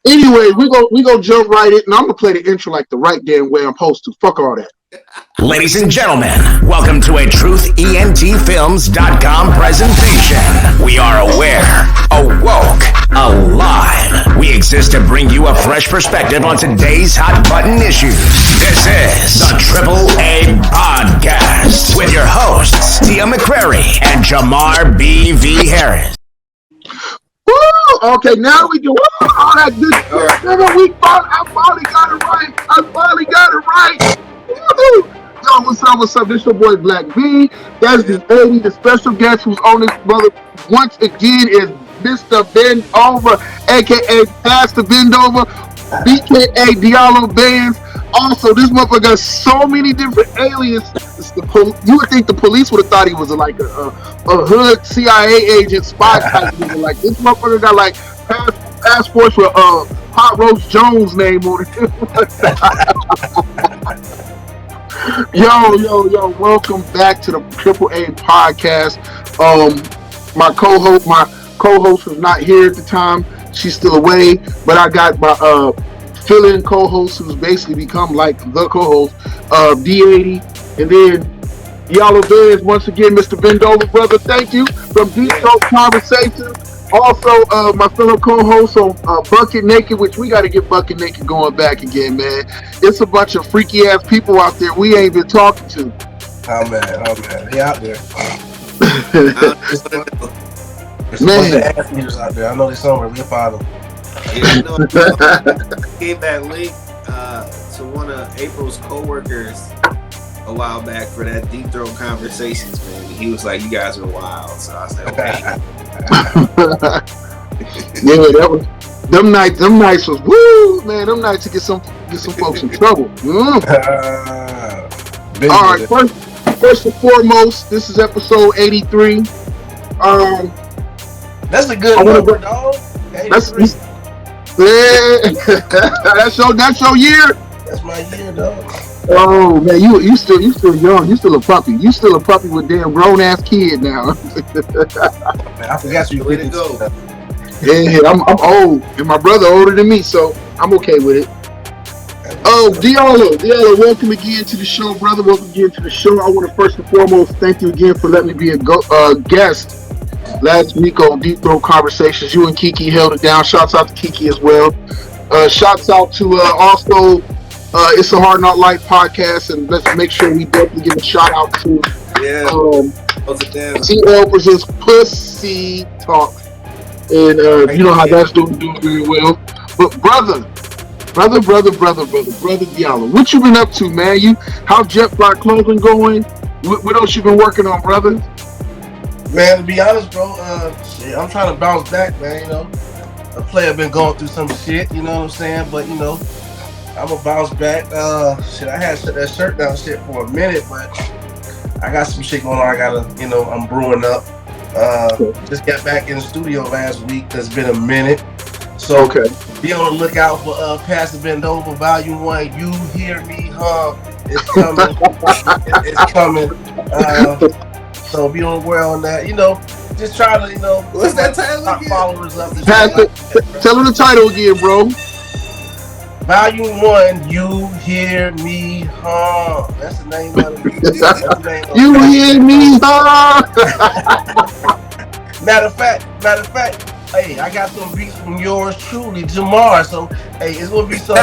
Anyway, we go jump right in, and I'm gonna play the intro like the right damn way I'm supposed to. Fuck all that. Ladies and gentlemen, welcome to a TruthENTFilms.com presentation. We are aware, awoke, alive. We exist to bring you a fresh perspective on today's hot button issues. This is the Triple A Podcast with your hosts, Tia McCrary and Jamar B.V. Harris. Woo! Okay, now we do all that good shit. I finally got it right. Woo! Yo, what's up? This your boy Black V. That's the 80, the special guest who's on this brother once again is Mr. Bend Over, aka Pastor Bend Over, BKA Diallo Bands. Also, this motherfucker got so many different aliens. You would think the police would have thought he was like a hood CIA agent, spy type nigga. Like this motherfucker got like passports with Hot Roast Jones name on it. Yo, welcome back to the Triple A Podcast. My co-host was not here at the time. She's still away, but I got my fill-in co-host who's basically become like the co-host, D80, and then Yellow Bears once again, Mr. Bendover, brother. Thank you from Deep Throat Conversation. Also, my fellow co-host on Bucket Naked, which we got to get Bucket Naked going back again, man. It's a bunch of freaky ass people out there we ain't been talking to. Oh man, they out there. There's Man, ass eaters out there. I know they somewhere. We'll find them. Yeah, I gave that link to one of April's co-workers a while back for that Deep Throat Conversations, man. He was like, "You guys are wild," so I said, "Okay." Yeah, that was them nights. Them nights was woo, man. Them nights to get some folks in trouble. All right, first and foremost, this is episode 83. That's a good number, dog. That's your year. That's my year, dog. Oh man, you still young. You still a puppy. You still a puppy with damn grown ass kid now. Man, I forgot you. Way to go. Yeah, I'm old, and my brother older than me, so I'm okay with it. Oh, Diallo, welcome again to the show, brother. Welcome again to the show. I want to first and foremost thank you again for letting me be a guest last week on Deep Throat Conversations. You and Kiki held it down. Shouts out to Kiki as well. Shouts out to also It's a Hard Not Life podcast, and let's make sure we definitely give a shout out to CL presents Pussy Talk, and you know how that's doing very well. But brother Diallo, what you been up to, man? How's Jet Black Clothing going? What else you been working on, brother? Man, to be honest, bro, I'm trying to bounce back, man. You know, a player been going through some shit. You know what I'm saying? But you know, I'm gonna bounce back. I had that shirt down shit for a minute, but I got some shit going on. I'm brewing up. Just got back in the studio last week. It's been a minute. So be on the lookout for Pastor Bend Over Volume 1. You hear me, huh? It's coming. It's coming. So be on the way on that. You know, just try to, What's that title again? Followers up. Tell them the title again, bro. Volume 1, You Hear Me, huh? That's the name of it. You hear me, huh? Matter of fact, hey, I got some beats from yours truly tomorrow. So, hey, it's gonna be some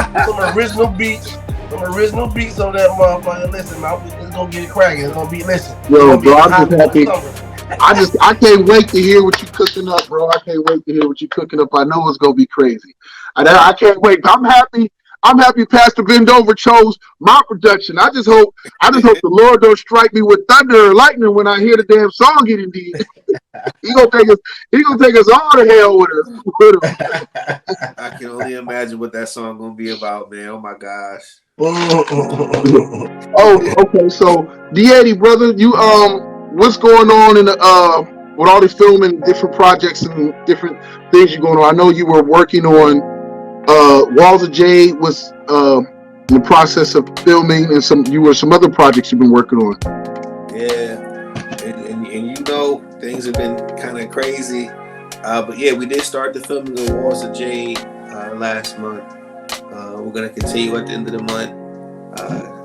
original beats. Some original beats on that motherfucker. Listen, man, it's gonna get it cracking. It's gonna be Yo, bro, I'm just happy. I can't wait to hear what you cooking up, bro. I can't wait to hear what you cooking up. I know it's gonna be crazy. I can't wait. I'm happy Pastor Bendover chose my production. I just hope the Lord don't strike me with thunder or lightning when I hear the damn song getting deep. He gonna take us all to hell with us. I can only imagine what that song gonna be about, man. Oh my gosh. Oh, okay. So D80, brother, you what's going on in the with all the filming, different projects and different things you're going on? I know you were working on Walls of Jade was in the process of filming, and some other projects you've been working on. Yeah, and you know things have been kind of crazy, but yeah, we did start the filming of Walls of Jade last month. We're gonna continue at the end of the month.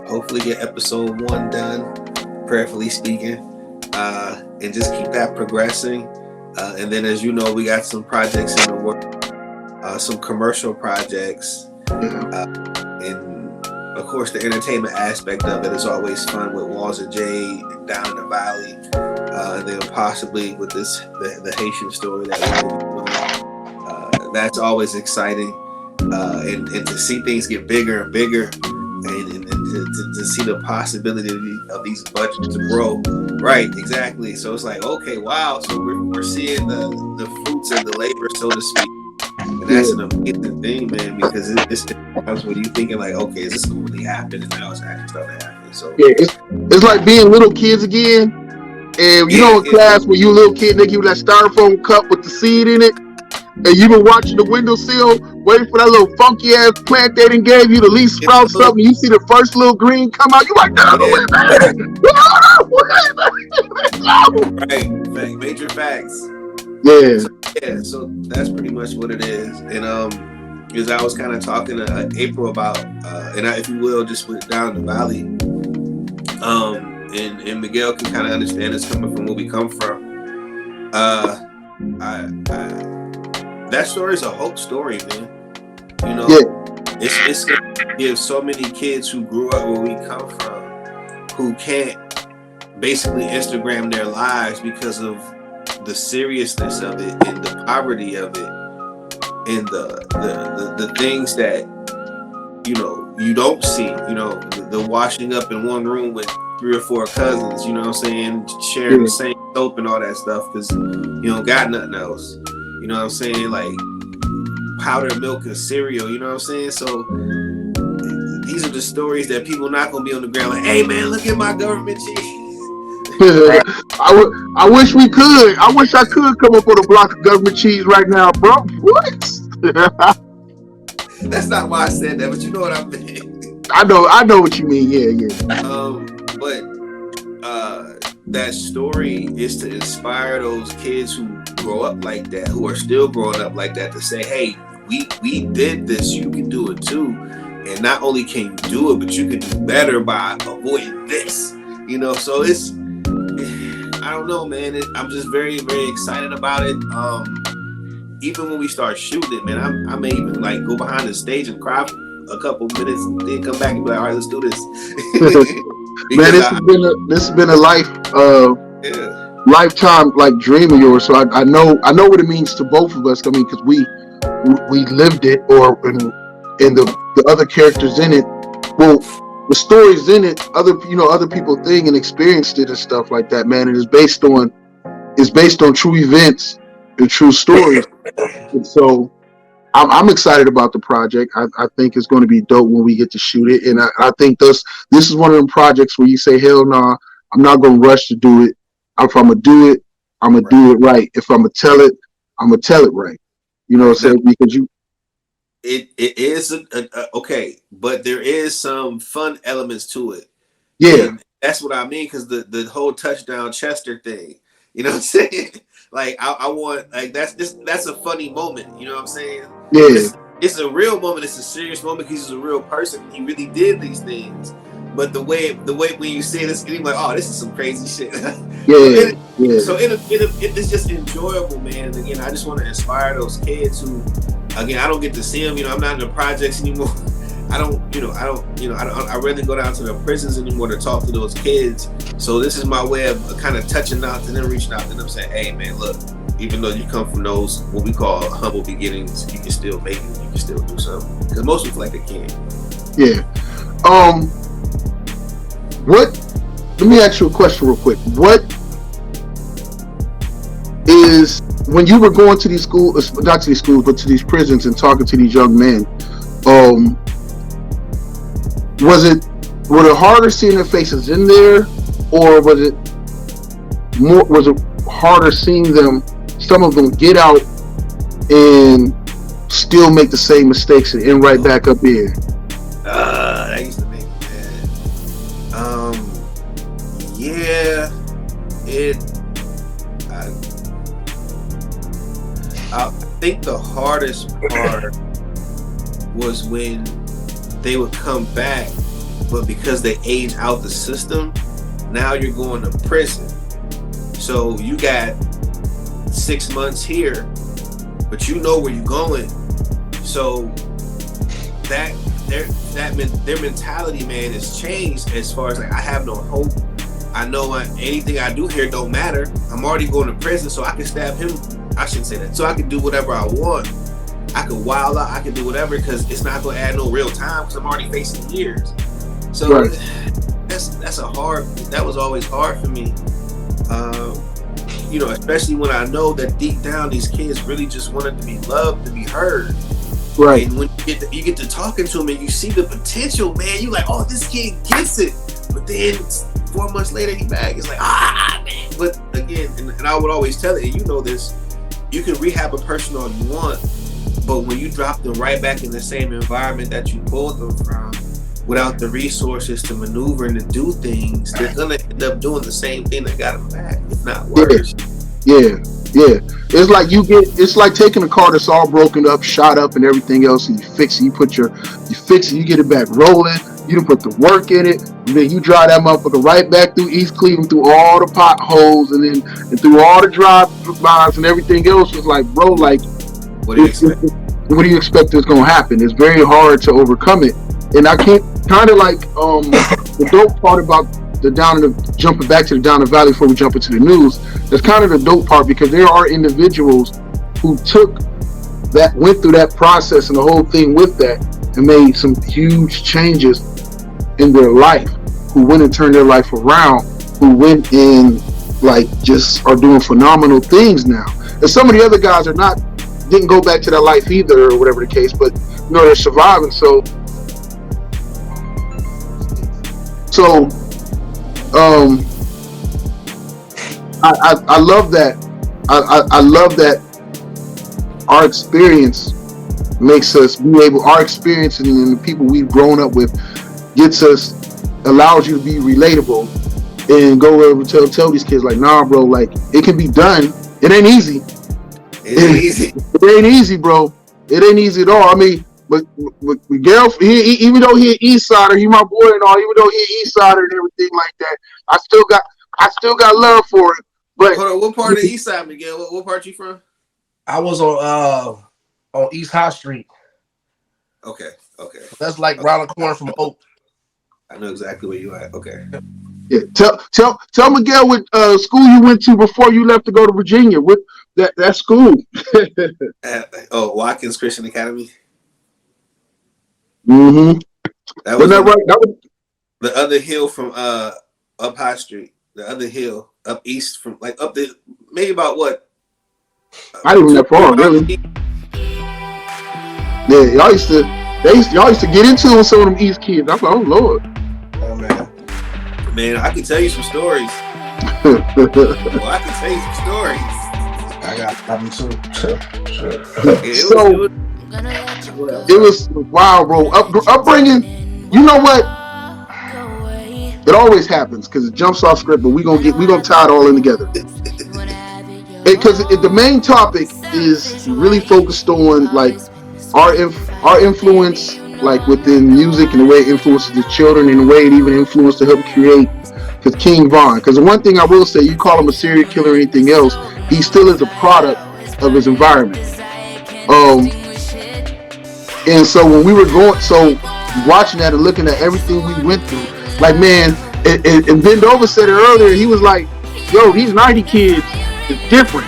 Hopefully get episode 1 done, prayerfully speaking, and just keep that progressing. And then, as you know, we got some projects in the work, some commercial projects, and of course the entertainment aspect of it is always fun with Walls of Jade and Down in the Valley, and then possibly with the Haitian story that we're doing. That's always exciting, and to see things get bigger and bigger, and to see the possibility of these budgets to grow. Right, exactly. So it's like, okay, wow. So we're seeing the fruits of the labor, so to speak. And that's an amazing thing, man, because it's times when you're thinking like, okay, is this going to really happen? And now it's actually starting to happen. So yeah, it's like being little kids again. And you know, in class when you a little kid, they give you that styrofoam cup with the seed in it, and you been watching the windowsill, waiting for that little funky ass plant they done gave you to at least sprout something. You see the first little green come out, you like, no, right, major facts. Yeah. So that's pretty much what it is. And because I was kind of talking to April about, and if you will, just put Down in the Valley. And Miguel can kind of understand us coming from where we come from. That story is a hope story, man. You know, it's gonna give so many kids who grew up where we come from, who can't basically Instagram their lives because of the seriousness of it and the poverty of it and the things that, you know, you don't see, you know, the washing up in one room with 3 or 4 cousins, you know what I'm saying, sharing the same soap and all that stuff because you don't got nothing else, you know what I'm saying, like powdered milk and cereal, you know what I'm saying. So these are the stories that people not gonna be on the ground like, hey man, look at my government cheese. I wish we could. I wish I could come up with a block of government cheese right now, bro. What? That's not why I said that, but you know what I mean. I know what you mean. Yeah. But that story is to inspire those kids who grow up like that, who are still growing up like that, to say, hey, we did this, you can do it too. And not only can you do it, but you can do better by avoiding this. You know, so it's, I don't know, man. I'm just very, very excited about it. Even when we start shooting, man, I may even like go behind the stage and cry for a couple minutes, and then come back and be like, all right, let's do this. Man, this has been a lifetime like dream of yours. So I know what it means to both of us. I mean, because we lived it, or in the other characters in it. Well, the stories in it, other people think and experienced it and stuff like that, man. And it's based on true events and true stories. And so I'm excited about the project. I think it's going to be dope when we get to shoot it. And I think this is one of them projects where you say, hell no, I'm not going to rush to do it. If I'm going to do it, I'm going to do it right. If I'm going to tell it, I'm going to tell it right. You know what I'm saying? Because it is okay, but there is some fun elements to it. Yeah. And that's what I mean, because the whole touchdown Chester thing, you know what I'm saying? Like I want, like that's a funny moment, you know what I'm saying? Yeah. It's a real moment, it's a serious moment because he's a real person. He really did these things. But the way when you see it, it's like, oh, this is some crazy shit. Yeah. So it's just enjoyable, man. And again, I just want to inspire those kids who, again, I don't get to see them. You know, I'm not in the projects anymore. I rarely go down to the prisons anymore to talk to those kids. So this is my way of kind of touching out to them, reaching out to them, saying, hey, man, look, even though you come from those what we call humble beginnings, you can still make it. You can still do something. Because most people like they can. Yeah. Let me ask you a question real quick. What is, when you were going to these schools, not to these schools, but to these prisons and talking to these young men, were it harder seeing their faces in there, or was it harder seeing some of them get out and still make the same mistakes and end right back up in? That used to make me mad. Yeah, I think the hardest part was when they would come back, but because they age out the system, now you're going to prison. So you got 6 months here, but you know where you're going. So their mentality, man, has changed as far as like, I have no hope. I know anything I do here don't matter. I'm already going to prison, so I can stab him. I shouldn't say that. So I can do whatever I want. I can wild out. I can do whatever because it's not going to add no real time because I'm already facing years. So right. That was always hard for me. You know, especially when I know that deep down these kids really just wanted to be loved, to be heard. Right. And when you get to talking to them and you see the potential, man, you like, oh, this kid gets it. But then 4 months later, he back. It's like, man. But again, and I would always tell it, and you know this, you can rehab a person all you want, but when you drop them right back in the same environment that you pulled them from, without the resources to maneuver and to do things, they're gonna end up doing the same thing that got them back, if not worse. Yeah. It's like taking a car that's all broken up, shot up, and everything else, and you fix it. You get it back rolling. You done put the work in it, and then you drive that motherfucker right back through East Cleveland, through all the potholes, and through all the drive-bys and everything else. It's like, bro, like, what do you expect? What do you expect is gonna happen? It's very hard to overcome it, and I can't. Kind of like the dope part about jumping back to the down the valley before we jump into the news. That's kind of the dope part because there are individuals who went through that process and the whole thing with that and made some huge changes in their life, who went and turned their life around, who went and like just are doing phenomenal things now. And some of the other guys didn't go back to that life either, or whatever the case, but you know, they're surviving. So I love that. I love that our experience makes us be able. Our experience and the people we've grown up with allows you to be relatable and go over and tell these kids like, nah, bro, like it can be done. It ain't easy. It ain't easy. It ain't easy, bro. It ain't easy at all. I mean. But Miguel, even though he an East Sider, he my boy and all. Even though he an East Sider and everything like that, I still got love for it. But hold on, what part of the East Side, Miguel? What part you from? I was on East High Street. Okay. That's like round the corner from Oak. I know exactly where you at. Okay. Yeah, tell Miguel what school you went to before you left to go to Virginia. What that school? Watkins Christian Academy. Mm-hmm. That was right. That was the other hill from up High Street. The other hill up east from like up the maybe about what? Not even that far, really. Yeah, y'all used to get into it with some of them East kids. I'm like, oh Lord. Oh man, I can tell you some stories. I can tell you some stories. I got them too. It was wow, bro. Upbringing. You know what? It always happens because it jumps off script, but we gonna tie it all in together. Because the main topic is really focused on like our influence, like within music and the way it influences the children and the way it even influenced to help create. Because King Von, because the one thing I will say, you call him a serial killer or anything else, he still is a product of his environment. And so when we were watching that and looking at everything we went through, like man, and Bendova said it earlier, he was like, yo, these 90 kids is different.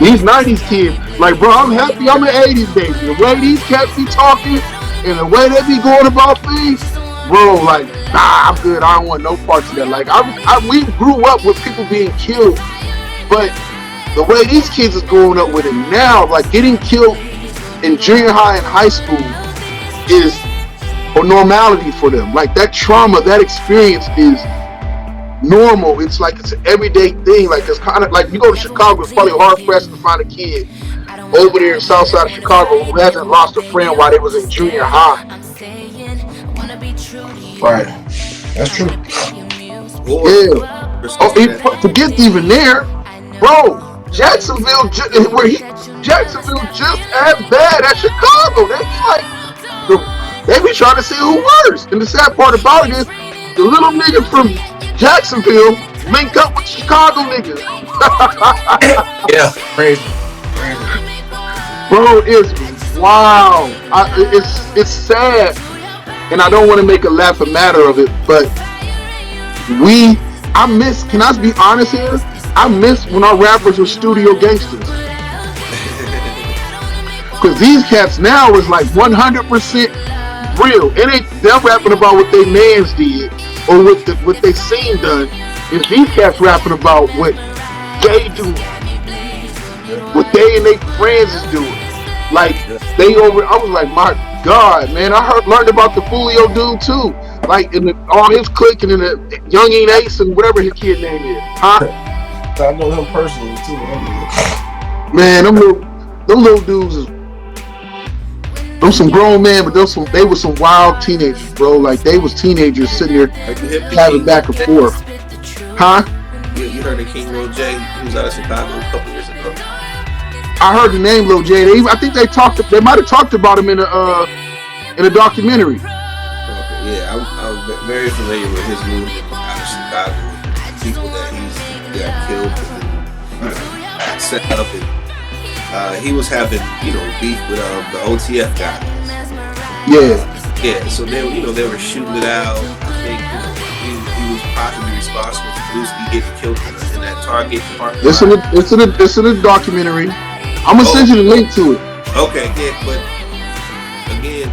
These 90s kids, like bro, I'm happy I'm an 80s baby. The way these cats be talking and the way they be going about things, bro, like, nah, I'm good. I don't want no parts of that. Like we grew up with people being killed, but the way these kids is growing up with it now, like getting killed in junior high and high school is a normality for them. Like that trauma, that experience is normal. It's like it's an everyday thing. Like it's kind of like you go to Chicago, it's probably hard pressed to find a kid over there in South Side of Chicago who hasn't lost a friend while they was in junior high. Right, that's true. Yeah. Forget even there, bro. Jacksonville just as bad as Chicago. we trying to see who worse. And the sad part about it is, the little niggas from Jacksonville link up with Chicago niggas. Yeah, crazy, crazy. Bro, it's wow. It's sad, and I don't want to make a laugh a matter of it, but I miss. Can I be honest here? I miss when our rappers were studio gangsters. Because these cats now is like 100% real. They're rapping about what they mans did or what they seen done. And these cats rapping about what they do, what they and their friends is doing. Like I was like, my God, man! I learned about the Fulio dude too. Like all his clique and in the Youngin Ace and whatever his kid name is, huh? I know him personally too. Man, them little dudes is. Those some grown men, but they were some wild teenagers, bro. Like they was teenagers sitting there having back and forth. Huh? You heard of King Lil J? He was out of Chicago a couple years ago. I heard the name Lil J. I think they might have talked about him in a documentary. Okay, yeah, I'm very familiar with his movement out of Chicago. People that he's got killed and set up and. He was having, beef with the OTF guys. Yeah. So they were shooting it out. I think he was possibly responsible for Bluesky getting killed in that Target parking lot. It's in a documentary. I'm gonna send you the link to it. Okay, yeah, but again,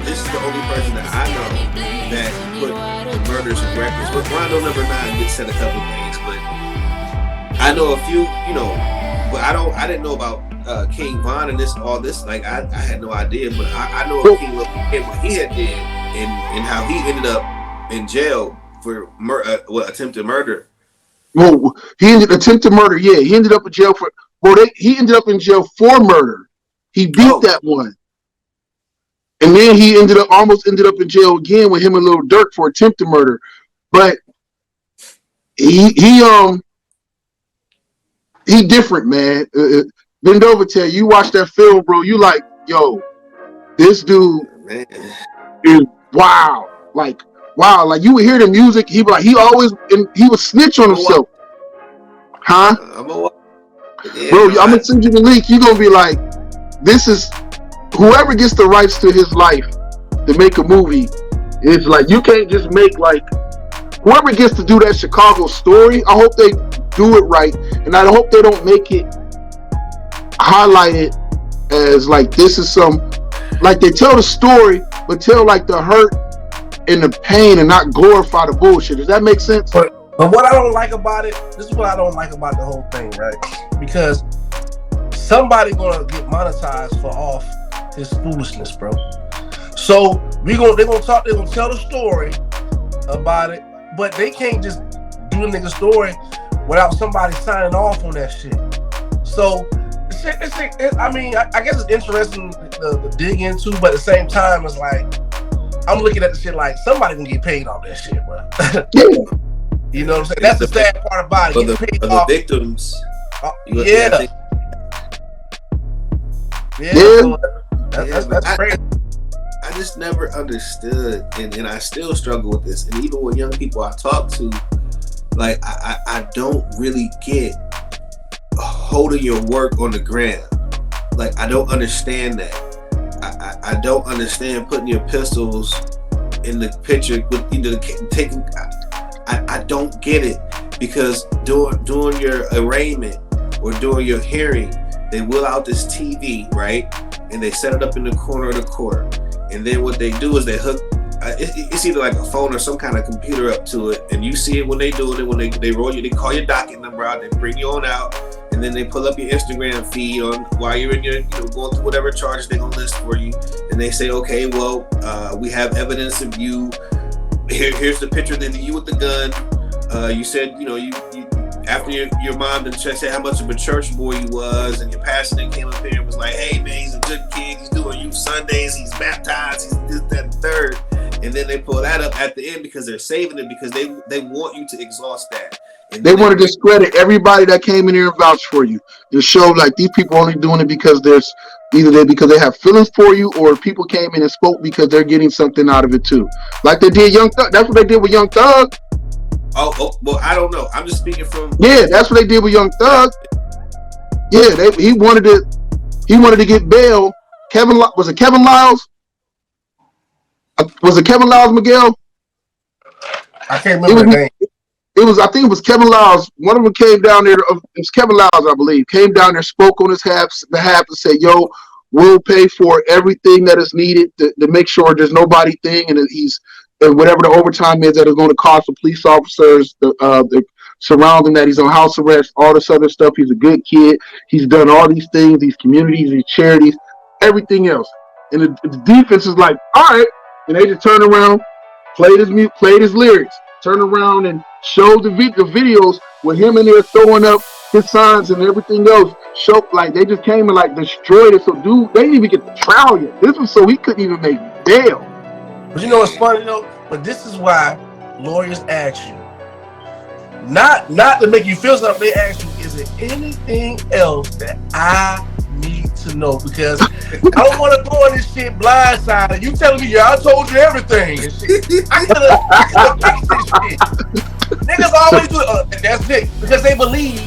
this is the only person that I know that put the murders in records. But Rondo number 9 did said a couple things, but I know a few, but I didn't know about King Von and all this. Like I had no idea, but I know of King Lil and what he had did and how he ended up in jail for attempted murder. Well, he attempted murder. Yeah, he ended up in jail for. Well, he ended up in jail for murder. He beat that one, and then he almost ended up in jail again with him and Lil Durk for attempted murder. But he different, man. Bend over, tell you watch that film, bro. You like, yo, this dude is wow. Like you would hear the music. He would snitch on himself, huh? Bro, I'm gonna send you the link. You're gonna be like, this is whoever gets the rights to his life to make a movie. It's like you can't just make like whoever gets to do that Chicago story. I hope they do it right, and I hope they don't make it highlight it as like this is like they tell the story, but tell like the hurt and the pain and not glorify the bullshit. Does that make sense? But what I don't like about it, this is what I don't like about the whole thing, right? Because somebody gonna get monetized for off his foolishness, bro. So they're gonna tell the story about it, but they can't just do the nigga story without somebody signing off on that shit. So I mean, I guess it's interesting to dig into, but at the same time, it's like I'm looking at the shit like somebody can get paid off that shit, bro. Yeah. You know what I'm saying? That's the sad part about it. The victims. Yeah. Yeah. So that's crazy. I just never understood, and I still struggle with this. And even with young people I talk to, like I don't really get holding your work on the gram. Like I don't understand that. I don't understand putting your pistols in the picture with taking. I don't get it because during your arraignment or during your hearing, they wheel out this TV, right? And they set it up in the corner of the court. And then what they do is they hook. It's either like a phone or some kind of computer up to it, and you see it when they do it. When they roll you, they call your docket number out, they bring you on out, and then they pull up your Instagram feed on while you're in your, going through whatever charges they're gonna list for you, and they say, okay, well, we have evidence of you. Here's the picture of you with the gun. You said, you after your mom done said how much of a church boy you was, and your pastor then came up here and was like, hey man, he's a good kid, he's doing youth Sundays, he's baptized, he's this, that, and third. And then they pull that up at the end because they're saving it because they want you to exhaust that. And they want to discredit everybody that came in here and vouched for you. To show like these people only doing it because there's Either because they have feelings for you, or people came in and spoke because they're getting something out of it too. Like they did Young Thug. That's what they did with Young Thug. Well, I don't know. I'm just speaking from. Yeah, that's what they did with Young Thug. Yeah, he wanted to get bail. Was it Kevin Lyles? Was it Kevin Lyles, Miguel? I can't remember the name. I think it was Kevin Lyles. One of them came down there. It was Kevin Lyles, I believe. Came down there, spoke on his behalf, and said, "Yo, we'll pay for everything that is needed to make sure there's nobody thing, and whatever the overtime is that is going to cost the police officers, the surrounding that. He's on house arrest, all this other stuff. He's a good kid. He's done all these things, these communities, these charities, everything else." And the defense is like, "All right," and they just turn around, played his lyrics, turn around and showed the videos with him in there throwing up his signs and everything else. Like they just came and like destroyed it. So dude, they didn't even get the trial yet. This was so he couldn't even make bail. But you know what's funny though? But this is why lawyers ask you, not to make you feel something. They ask you, is there anything else that I need to know? Because I don't want to go on this shit blindsided. You telling me, yeah, I told you everything and shit. I could have fixed this shit. Niggas always do it. That's it. Because they believe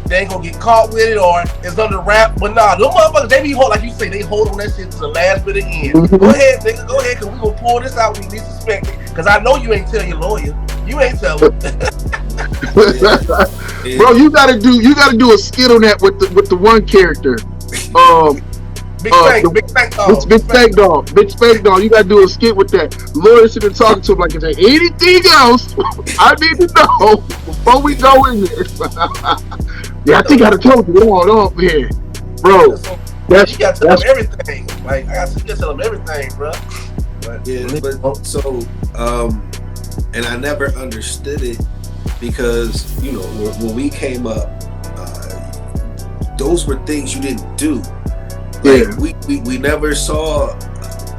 they ain't gonna get caught with it or it's under wrap. But nah, those motherfuckers, they be hold, like you say, they hold on that shit to the last bit of the end. Go ahead, nigga, go ahead, cause we gonna pull this out when you suspect it. Cause I know you ain't tell your lawyer. You ain't tell him. Bro, you gotta do a skit on that with the one character. Big Spank Dog. You gotta do a skit with that. Lawyer sitting talking to him like, is there anything else I need to know before we go in there? Yeah, I think I told you all up here, bro. You gotta tell him everything. Like I gotta tell him everything, bro. And I never understood it because when we came up, those were things you didn't do. Like we never saw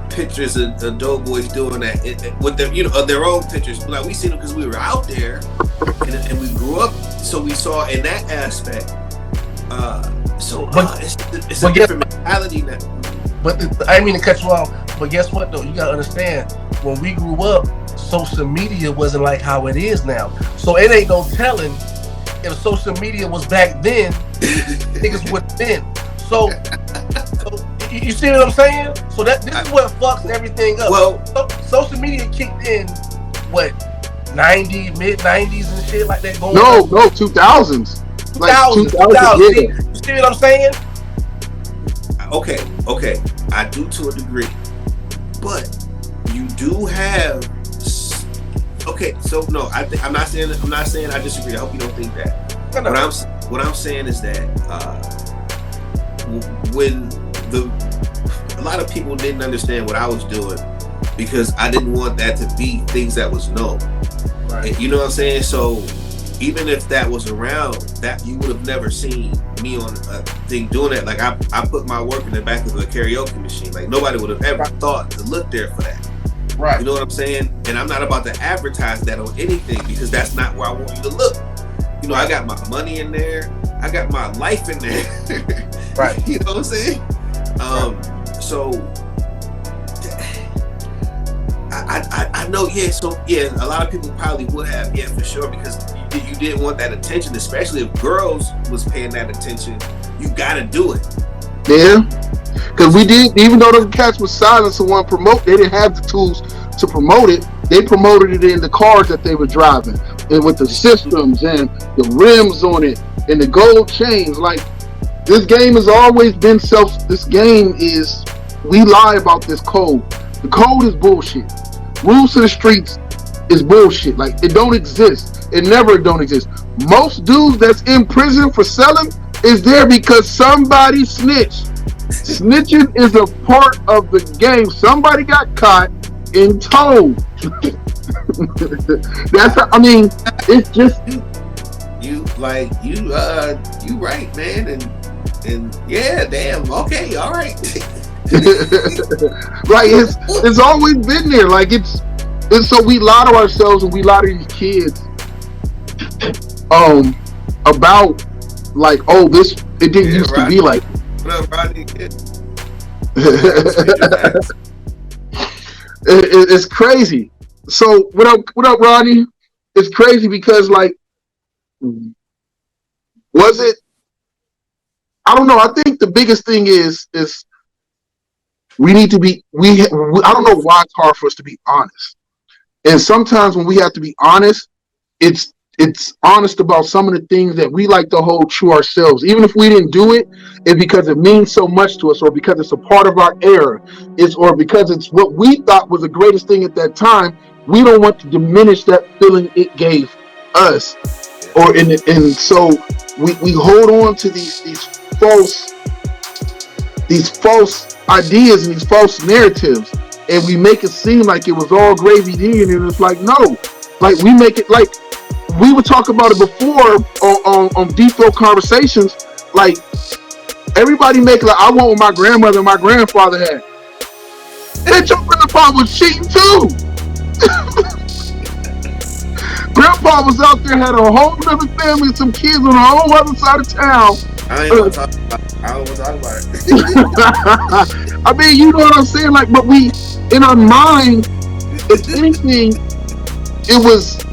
pictures of Doughboys doing that with them, of their own pictures. Like we seen them because we were out there and we grew up, so we saw in that aspect. It's a different mentality now. But I didn't mean to cut you off. But guess what though? You gotta understand, when we grew up, social media wasn't like how it is now. So it ain't no telling if social media was back then, niggas would have been. So you see what I'm saying? So this is what fucks everything up. Well, social media kicked in what, mid 90s and shit like that going No, 2000s. 2000s. You see what I'm saying? Okay, I do to a degree, but you do have. Okay, so no, I'm not saying I disagree. I hope you don't think that. No. What I'm saying is that when a lot of people didn't understand what I was doing because I didn't want that to be things that was known. Right. And you know what I'm saying? So even if that was around, that you would have never seen me on a thing doing that. Like I put my work in the back of a karaoke machine. Like nobody would have ever thought to look there for that. Right. You know what I'm saying? And I'm not about to advertise that on anything because that's not where I want you to look. I got my money in there. I got my life in there. Right. You know what I'm saying? So I know, a lot of people probably would have, for sure, because you didn't want that attention, especially if girls was paying that attention. You gotta do it. Yeah. Because we did, even though those cats was silent and want to promote, they didn't have the tools to promote it. They promoted it in the cars that they were driving, and with the systems and the rims on it and the gold chains. Like, this game has always been we lie about this code. The code is bullshit. Rules to the streets is bullshit. Like, it don't exist. It never don't exist. Most dudes that's in prison for selling is there because somebody snitched. Snitching is a part of the game. Somebody got caught and told. It's just you right, man, and yeah, damn, okay, all right. Like it's always been there. Like it's so we lie to ourselves and we lie to these kids about like, oh, it didn't used to be like. What up, Rodney? It's crazy. So what up, Rodney? It's crazy because like, was it? I don't know. I think the biggest thing is we need to be. I don't know why it's hard for us to be honest. And sometimes when we have to be honest, it's honest about some of the things that we like to hold true ourselves. Even if we didn't do it, it's because it means so much to us, or because it's a part of our era, or because it's what we thought was the greatest thing at that time. We don't want to diminish that feeling it gave us, and so we hold on to false these false ideas and these false narratives, and we make it seem like it was all gravy then, and it's like no, like we make it like. We would talk about it before on Deep Throat Conversations. Like, everybody make like, I want what my grandmother and my grandfather had. Bitch, your grandpa was cheating too. Grandpa was out there, had a whole other family, some kids on the whole other side of town. I ain't want to talk about it. I don't want to talk about it. I mean, you know what I'm saying? Like, but we, in our mind, if anything, it was...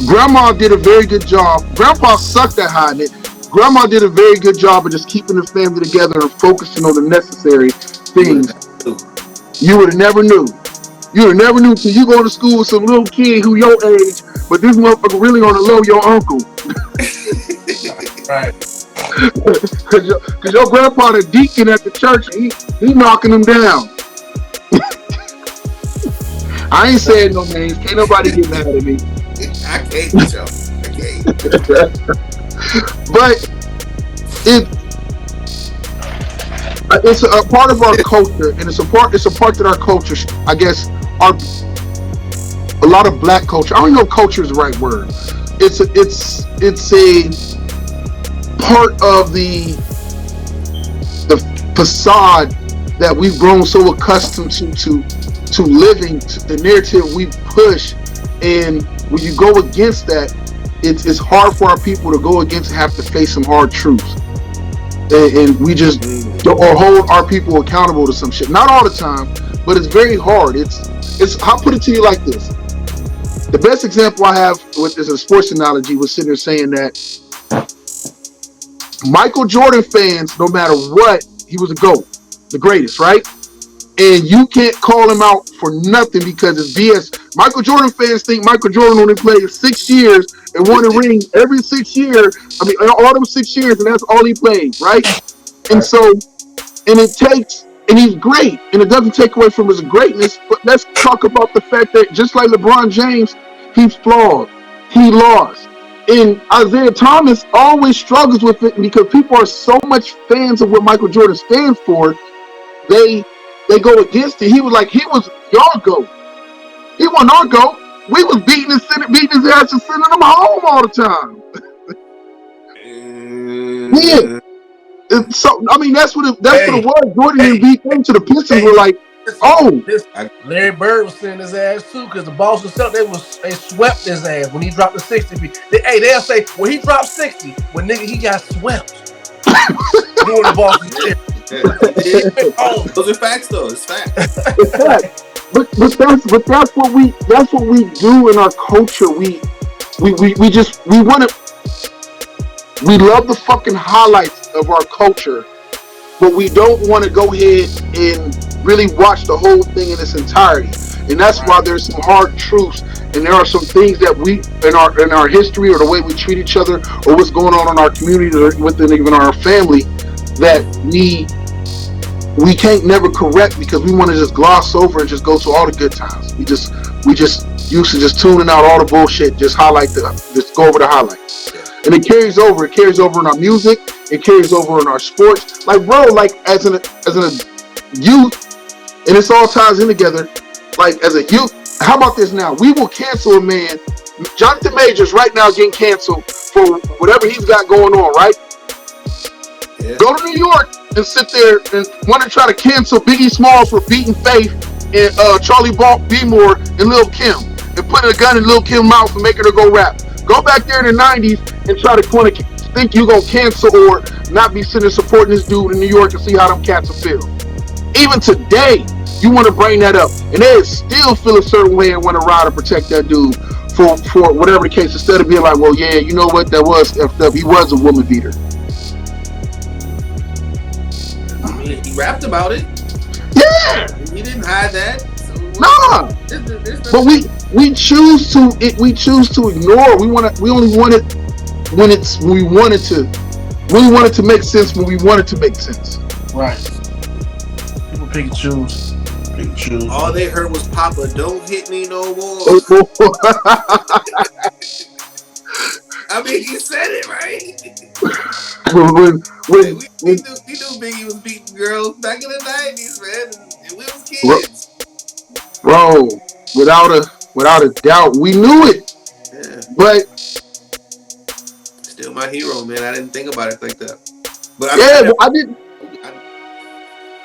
Grandma did a very good job. Grandpa sucked at hiding it. Grandma did a very good job of just keeping the family together and focusing on the necessary things. You would have never knew. You would have never knew till you go to school with some little kid who your age, but this motherfucker really on the low your uncle. Right. Cause your grandpa the deacon at the church, he knocking them down. I ain't saying no names. Can't nobody get mad at me. I can't with y'all. I can't. But it's a part of our culture, and it's a part that our culture, I guess, a lot of black culture. I don't know if culture is the right word. It's a part of the facade that we've grown so accustomed to living, to the narrative we push. And when you go against that, it's hard for our people to go against and have to face some hard truths. And we just don't, or hold our people accountable to some shit. Not all the time, but it's very hard. I'll put it to you like this. The best example I have with this, a sports analogy, was sitting there saying that Michael Jordan fans, no matter what, he was a GOAT, the greatest, right? And you can't call him out for nothing because it's BS. Michael Jordan fans think Michael Jordan only played 6 years and won a ring every 6 years. I mean, all them 6 years, and that's all he played, right? And so, and he's great, and it doesn't take away from his greatness. But let's talk about the fact that just like LeBron James, he's flawed. He lost. And Isaiah Thomas always struggles with it because people are so much fans of what Michael Jordan stands for. They go against it. He was your GOAT. He wasn't our GOAT. We was beating his ass and sending him home all the time. Yeah. So I mean that's what it was. Jordan and beat them to the Pistons were like, Larry Bird was sending his ass too because the Boston Celtics they swept his ass when he dropped the 60. They'll say when he dropped 60, but nigga he got swept during the Boston Celtics. Those are facts, though. It's facts. It's facts. But that's what we do in our culture. We love the fucking highlights of our culture, but we don't want to go ahead and really watch the whole thing in its entirety. And that's why there's some hard truths, and there are some things that we in our history or the way we treat each other or what's going on in our community or within even our family that we can't never correct because we want to just gloss over and just go to all the good times. We just used to just tuning out all the bullshit, just go over the highlights. And it carries over in our music, it carries over in our sports. Like bro, like as a youth, and this all ties in together, like as a youth, how about this now? We will cancel a man. Jonathan Majors right now getting canceled for whatever he's got going on, right? Yeah. Go to New York and sit there and want to try to cancel Biggie Smalls for beating Faith and Charlie B. Moore and Lil' Kim and putting a gun in Lil' Kim's mouth and making her go rap. Go back there in the 90s and try to think you're gonna cancel or not be sitting supporting this dude in New York and see how them cats will feel. Even today, you want to bring that up, and they still feel a certain way and want to ride and protect that dude for whatever the case, instead of being like, well, yeah, you know what, that was effed up. He was a woman beater. I mean, he rapped about it. Yeah, He didn't hide that. So nah. But we choose to ignore. We only want it when we want it to make sense when we want it to make sense. Right. People pick and choose. All they heard was "Papa, don't hit me no more." I mean, you said it right. We knew Biggie was beating girls back in the 90s, man, and we was kids. Bro, without a doubt, we knew it. Yeah. But still my hero, man. I didn't think about it like that. But I didn't.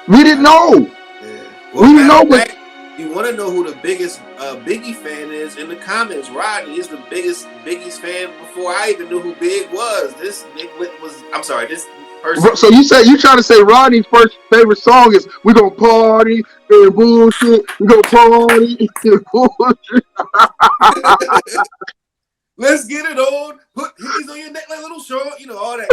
We didn't know. Yeah. Well, we didn't know. But you want to know who the biggest Biggie fan is in the comments? Rodney is the biggest Biggie's fan before I even knew who Big was. This person. So you trying to say Rodney's first favorite song is "We Gonna Party and Bullshit"? We gonna party and bullshit. Let's get it on. Put hickeys on your neck like little short. You know all that.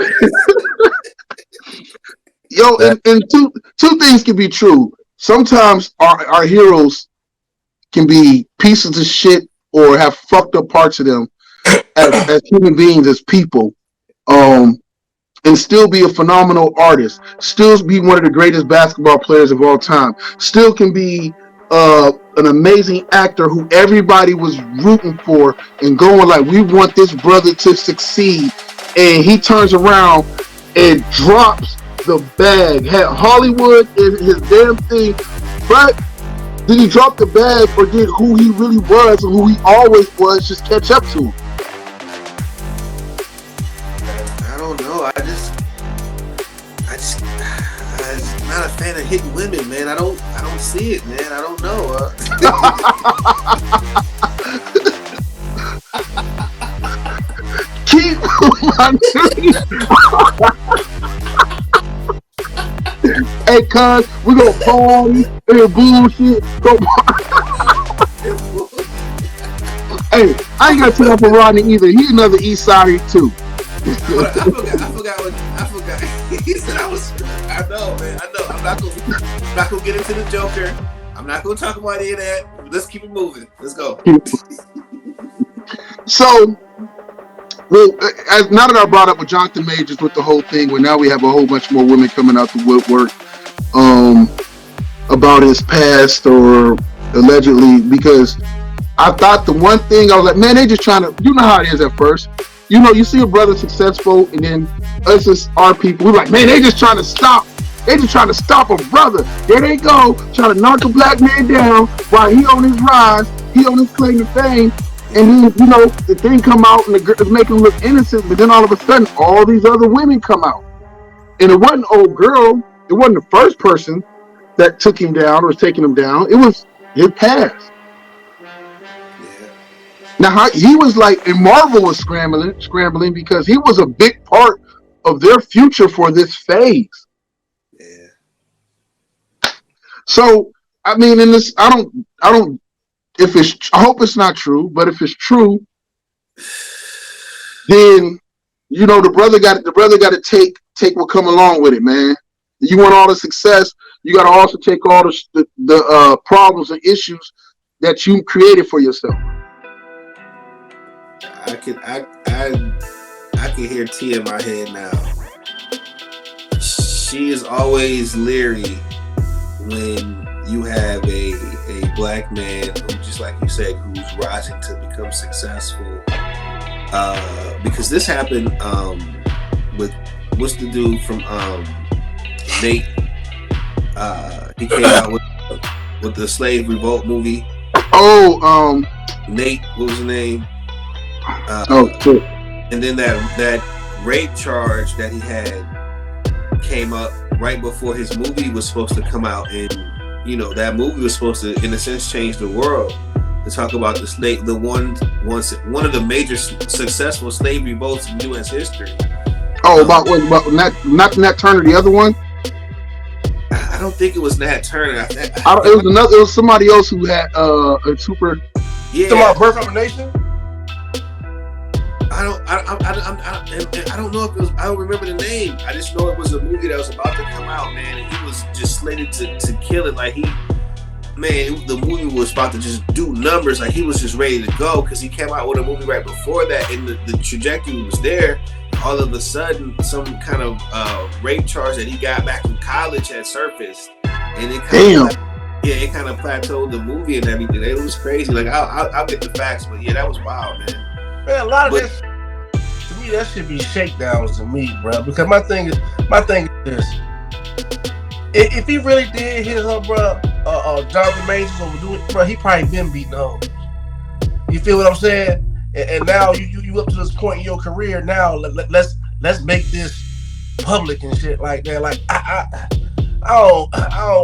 Yo, and two things can be true. Sometimes our heroes can be pieces of shit or have fucked up parts of them as human beings, as people, and still be a phenomenal artist, still be one of the greatest basketball players of all time, still can be an amazing actor who everybody was rooting for and going like, we want this brother to succeed, and he turns around and drops the bag. Had Hollywood in his damn thing, but did he drop the bag, or did who he really was and who he always was just catch up to him? I don't know. I'm not a fan of hitting women, man. I don't see it, man. I don't know. Keep my Hey, cuz, we gonna party and bullshit. Hey, I ain't got too much for Rodney either. He's another East Sider too. I forgot. He said I know, man. I know. I'm not gonna get into the Joker. I'm not gonna talk about any of that. Let's keep it moving. Let's go. So, well, now that I brought up with Jonathan Majors with the whole thing, where now we have a whole bunch more women coming out the woodwork about his past or allegedly, because I thought the one thing I was like, man, they just trying to, you know how it is at first. You know, you see a brother successful, and then us as our people, we're like, man, they just trying to stop. They just trying to stop a brother. There they go, trying to knock a black man down while he on his rise, he on his claim to fame. And then, you know, the thing come out and it's making him look innocent, but then all of a sudden, all these other women come out. And it wasn't old girl. It wasn't the first person that took him down or was taking him down. It was his past. Now he was like, and Marvel was scrambling because he was a big part of their future for this phase. Yeah. So I mean, in this, I don't. If it's, I hope it's not true, but if it's true, then you know the brother got to take what come along with it, man. You want all the success, you got to also take all the problems and issues that you created for yourself. I can hear T in my head now. She is always leery when you have a black man who, just like you said, who's rising to become successful. Because this happened with what's the dude from Nate? He came out with the Slave Revolt movie. Oh, Nate, what was his name? Cool. And then that rape charge that he had came up right before his movie was supposed to come out, and you know that movie was supposed to, in a sense, change the world. To talk about one of the major successful slave revolts in U.S. history, Oh, about what? About not Nat Turner, the other one. I don't think it was Nat Turner. It was another. It was somebody else who had a super. Yeah. Talking about Birth of a Nation. I don't know if it was. I don't remember the name. I just know it was a movie that was about to come out, man, and he was just slated to kill it. Like the movie was about to just do numbers. Like he was just ready to go because he came out with a movie right before that, and the trajectory was there. All of a sudden, some kind of rape charge that he got back in college had surfaced, and it kind of plateaued the movie and everything. It was crazy. Like I'll get the facts, but yeah, that was wild, man. Man, a lot of this, to me, that should be shakedowns to me, bro. Because my thing is this: if he really did hit her, bro, Jonathan Majors overdo it, bro, he probably been beating her. You feel what I'm saying? And now you up to this point in your career. Now let's make this public and shit like that. Like I don't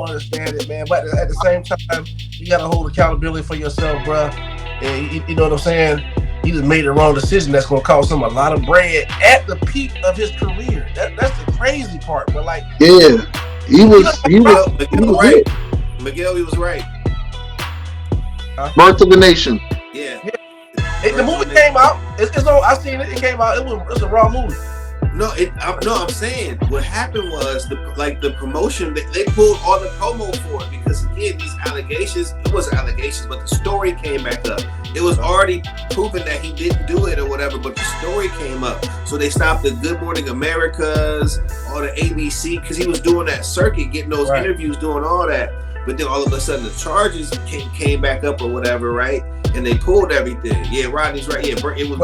understand it, man. But at the same time, you gotta hold accountability for yourself, bro. And you know what I'm saying? He just made the wrong decision that's gonna cost him a lot of bread at the peak of his career. That's the crazy part. But like, yeah, he was right. Miguel, he was right. Birth of a Nation. Yeah. The movie came out. It's on. I seen it. It came out. It's a raw movie. I'm saying what happened was the promotion. They pulled all the promo for it because again, these allegations. It wasn't allegations, but the story came back up. It was already proven that he didn't do it or whatever, but the story came up. So they stopped the Good Morning Americas, all the ABC, because he was doing that circuit, getting those interviews, doing all that. But then all of a sudden the charges came back up or whatever, right? And they pulled everything. Yeah, Rodney's right. Yeah, it was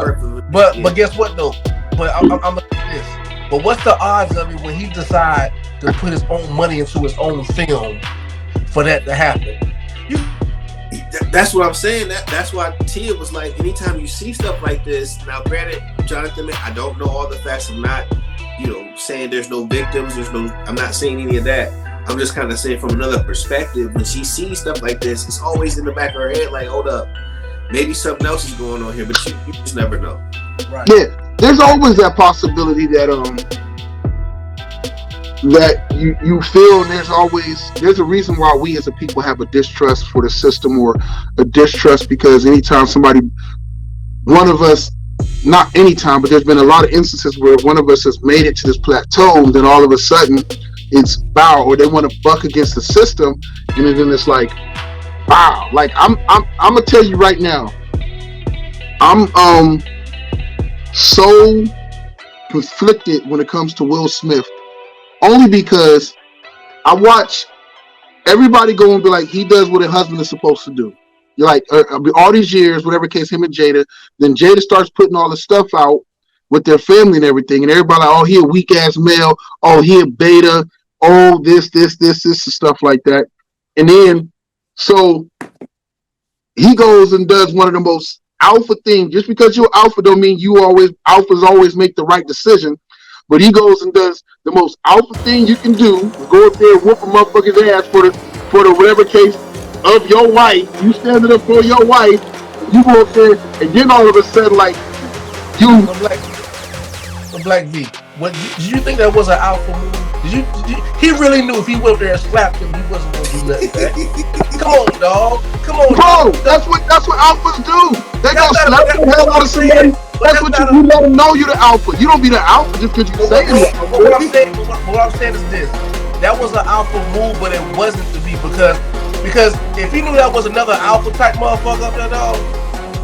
but guess what though? But I'm looking at this. But what's the odds of it when he decide to put his own money into his own film for that to happen? That's what I'm saying. That's why Tia was like, anytime you see stuff like this. Now, granted, Jonathan, I don't know all the facts. I'm not, saying there's no victims. I'm not saying any of that. I'm just kind of saying from another perspective. When she sees stuff like this, it's always in the back of her head, like, hold up, maybe something else is going on here, but you just never know. Right. Yeah, there's always that possibility that you feel there's a reason why we as a people have a distrust for the system or a distrust because anytime one of us, not anytime, but there's been a lot of instances where one of us has made it to this plateau, then all of a sudden it's wow, or they want to buck against the system, and then it's like, wow, like I'm gonna tell you right now, I'm so conflicted when it comes to Will Smith, only because I watch everybody go and be like, he does what a husband is supposed to do. You're like, all these years, whatever case, him and Jada, then Jada starts putting all the stuff out with their family and everything, and everybody like, oh, he a weak ass male, oh, he a beta, oh, this, and stuff like that. And then, so he goes and does one of the most alpha things. Just because you're alpha don't mean alphas always make the right decision. But he goes and does the most alpha thing you can do, go up there and whoop a motherfucker's ass for the whatever case of your wife. You standing up for your wife, you go up there, and then all of a sudden, like, you... Black V, did you think that was an alpha move? He really knew if he went there and slapped him, he wasn't going to do nothing back. Come on, dog. Come on, bro. That's what alphas do. They go slap the hell out of somebody. That's what you let them know you're the alpha. You don't be the alpha just because you say it. What I'm saying is this: that was an alpha move, but it wasn't to be because if he knew that was another alpha type motherfucker up there, dog,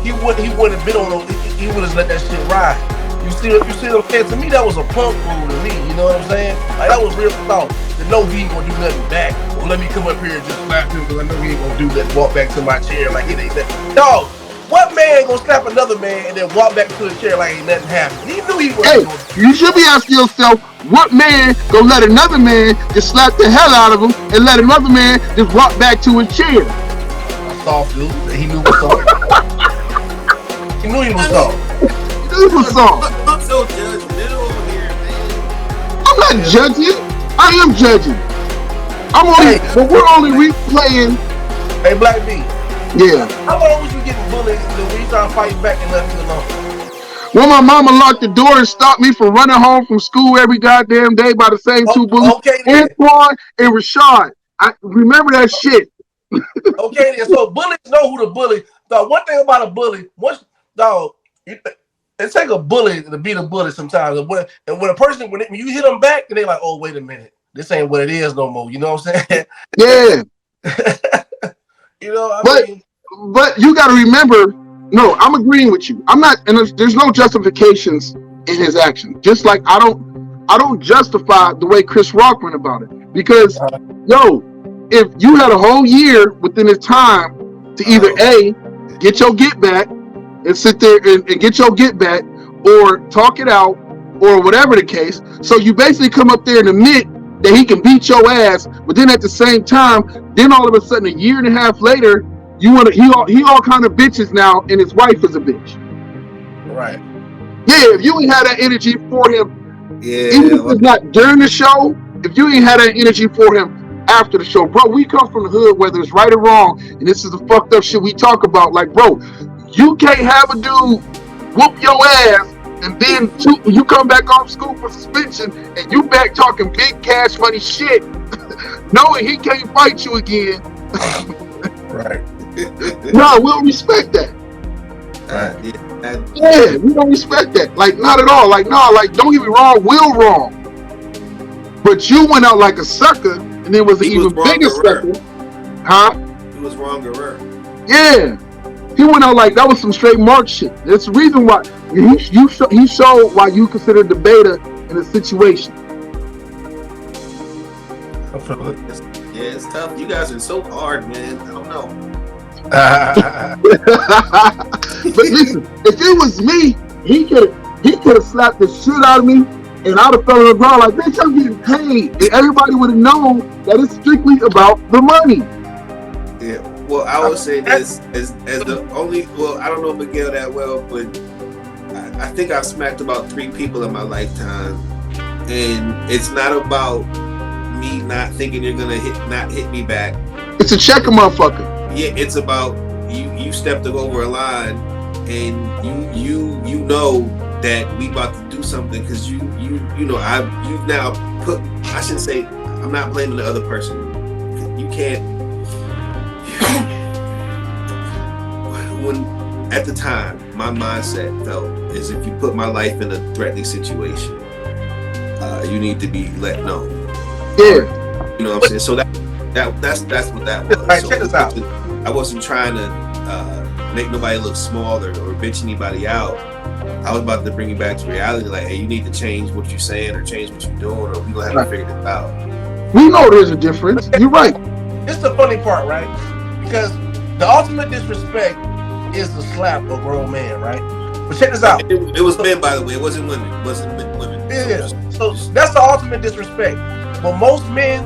he wouldn't have been on. He would have let that shit ride. You see what I'm saying? To me, that was a punk move to me. You know what I'm saying? Like, that was real thought. To know he ain't gonna do nothing back. Well, let me come up here and just slap him because I know he ain't gonna do that. Walk back to my chair like it ain't that. Dog, what man gonna slap another man and then walk back to the chair like ain't nothing happened? He knew he wasn't gonna do. You should be asking yourself, what man gonna let another man just slap the hell out of him and let another man just walk back to his chair? A soft dude that he knew was soft. He knew he was soft. I'm so judgmental over here, man. I'm not judging. I am judging. But we're only replaying. Hey, Black B. Yeah. How long was you getting bullied when you started fighting back and left you alone? When my mama locked the door and stopped me from running home from school every goddamn day by the same two bullies, Okay then. Antoine and Rashad. I remember that shit. Okay then. So bullies know who the bully. Dog, one thing about a bully, once dog, it take a bully to beat a bully sometimes. And when a person when you hit them back, and they like, oh wait a minute, this ain't what it is no more. You know what I'm saying? Yeah. You know, but you got to remember. No, I'm agreeing with you. I'm not, and there's no justifications in his action. Just like I don't justify the way Chris Rock went about it, because yo, if you had a whole year within his time to either A, get your get back and sit there and get your get back, or talk it out, or whatever the case. So you basically come up there and admit that he can beat your ass, but then at the same time, then all of a sudden a year and a half later, he all kind of bitches now, and his wife is a bitch. Right. Yeah, if you ain't had that energy for him, even if it's not during the show, if you ain't had that energy for him after the show, bro, we come from the hood, whether it's right or wrong, and this is the fucked up shit we talk about. Like, bro, you can't have a dude whoop your ass, and then you come back off school for suspension, and you back talking big cash money shit, knowing he can't fight you again. Right. No, we don't respect that. Yeah, we don't respect that. Like, not at all. Like, no, like, don't get me wrong, Will wrong. But you went out like a sucker, and it was an even bigger sucker. Huh? He was wronger. Yeah. He went out like that was some straight Mark shit. That's the reason why he showed why you consider the beta in a situation. Yeah, it's tough. You guys are so hard, man. I don't know. But listen, if it was me, he could have slapped the shit out of me, and I'd have fell on the ground like, bitch, I'm getting paid, and everybody would have known that it's strictly about the money. Yeah. Well, I would say this as the only. Well, I don't know Miguel that well, but I think I've smacked about 3 people in my lifetime, and it's not about me not thinking you're gonna not hit me back. It's a check a motherfucker. Yeah, it's about you stepped over a line, and you know that we about to do something because you know you've now put. I shouldn't say I'm not blaming the other person. You can't. When at the time my mindset felt is if you put my life in a threatening situation, you need to be let know. Yeah. You know what I'm saying? So that's what that was. Right, so check this out. I wasn't trying to make nobody look small or bitch anybody out. I was about to bring you back to reality, like, hey, you need to change what you're saying or change what you're doing, or we gonna have to figure this out. We know there's a difference. You're right. It's the funny part, right? Because the ultimate disrespect is the slap of a grown man, right? But check this out. It was men, by the way. It wasn't women. It wasn't women. Yeah. So that's the ultimate disrespect. But most men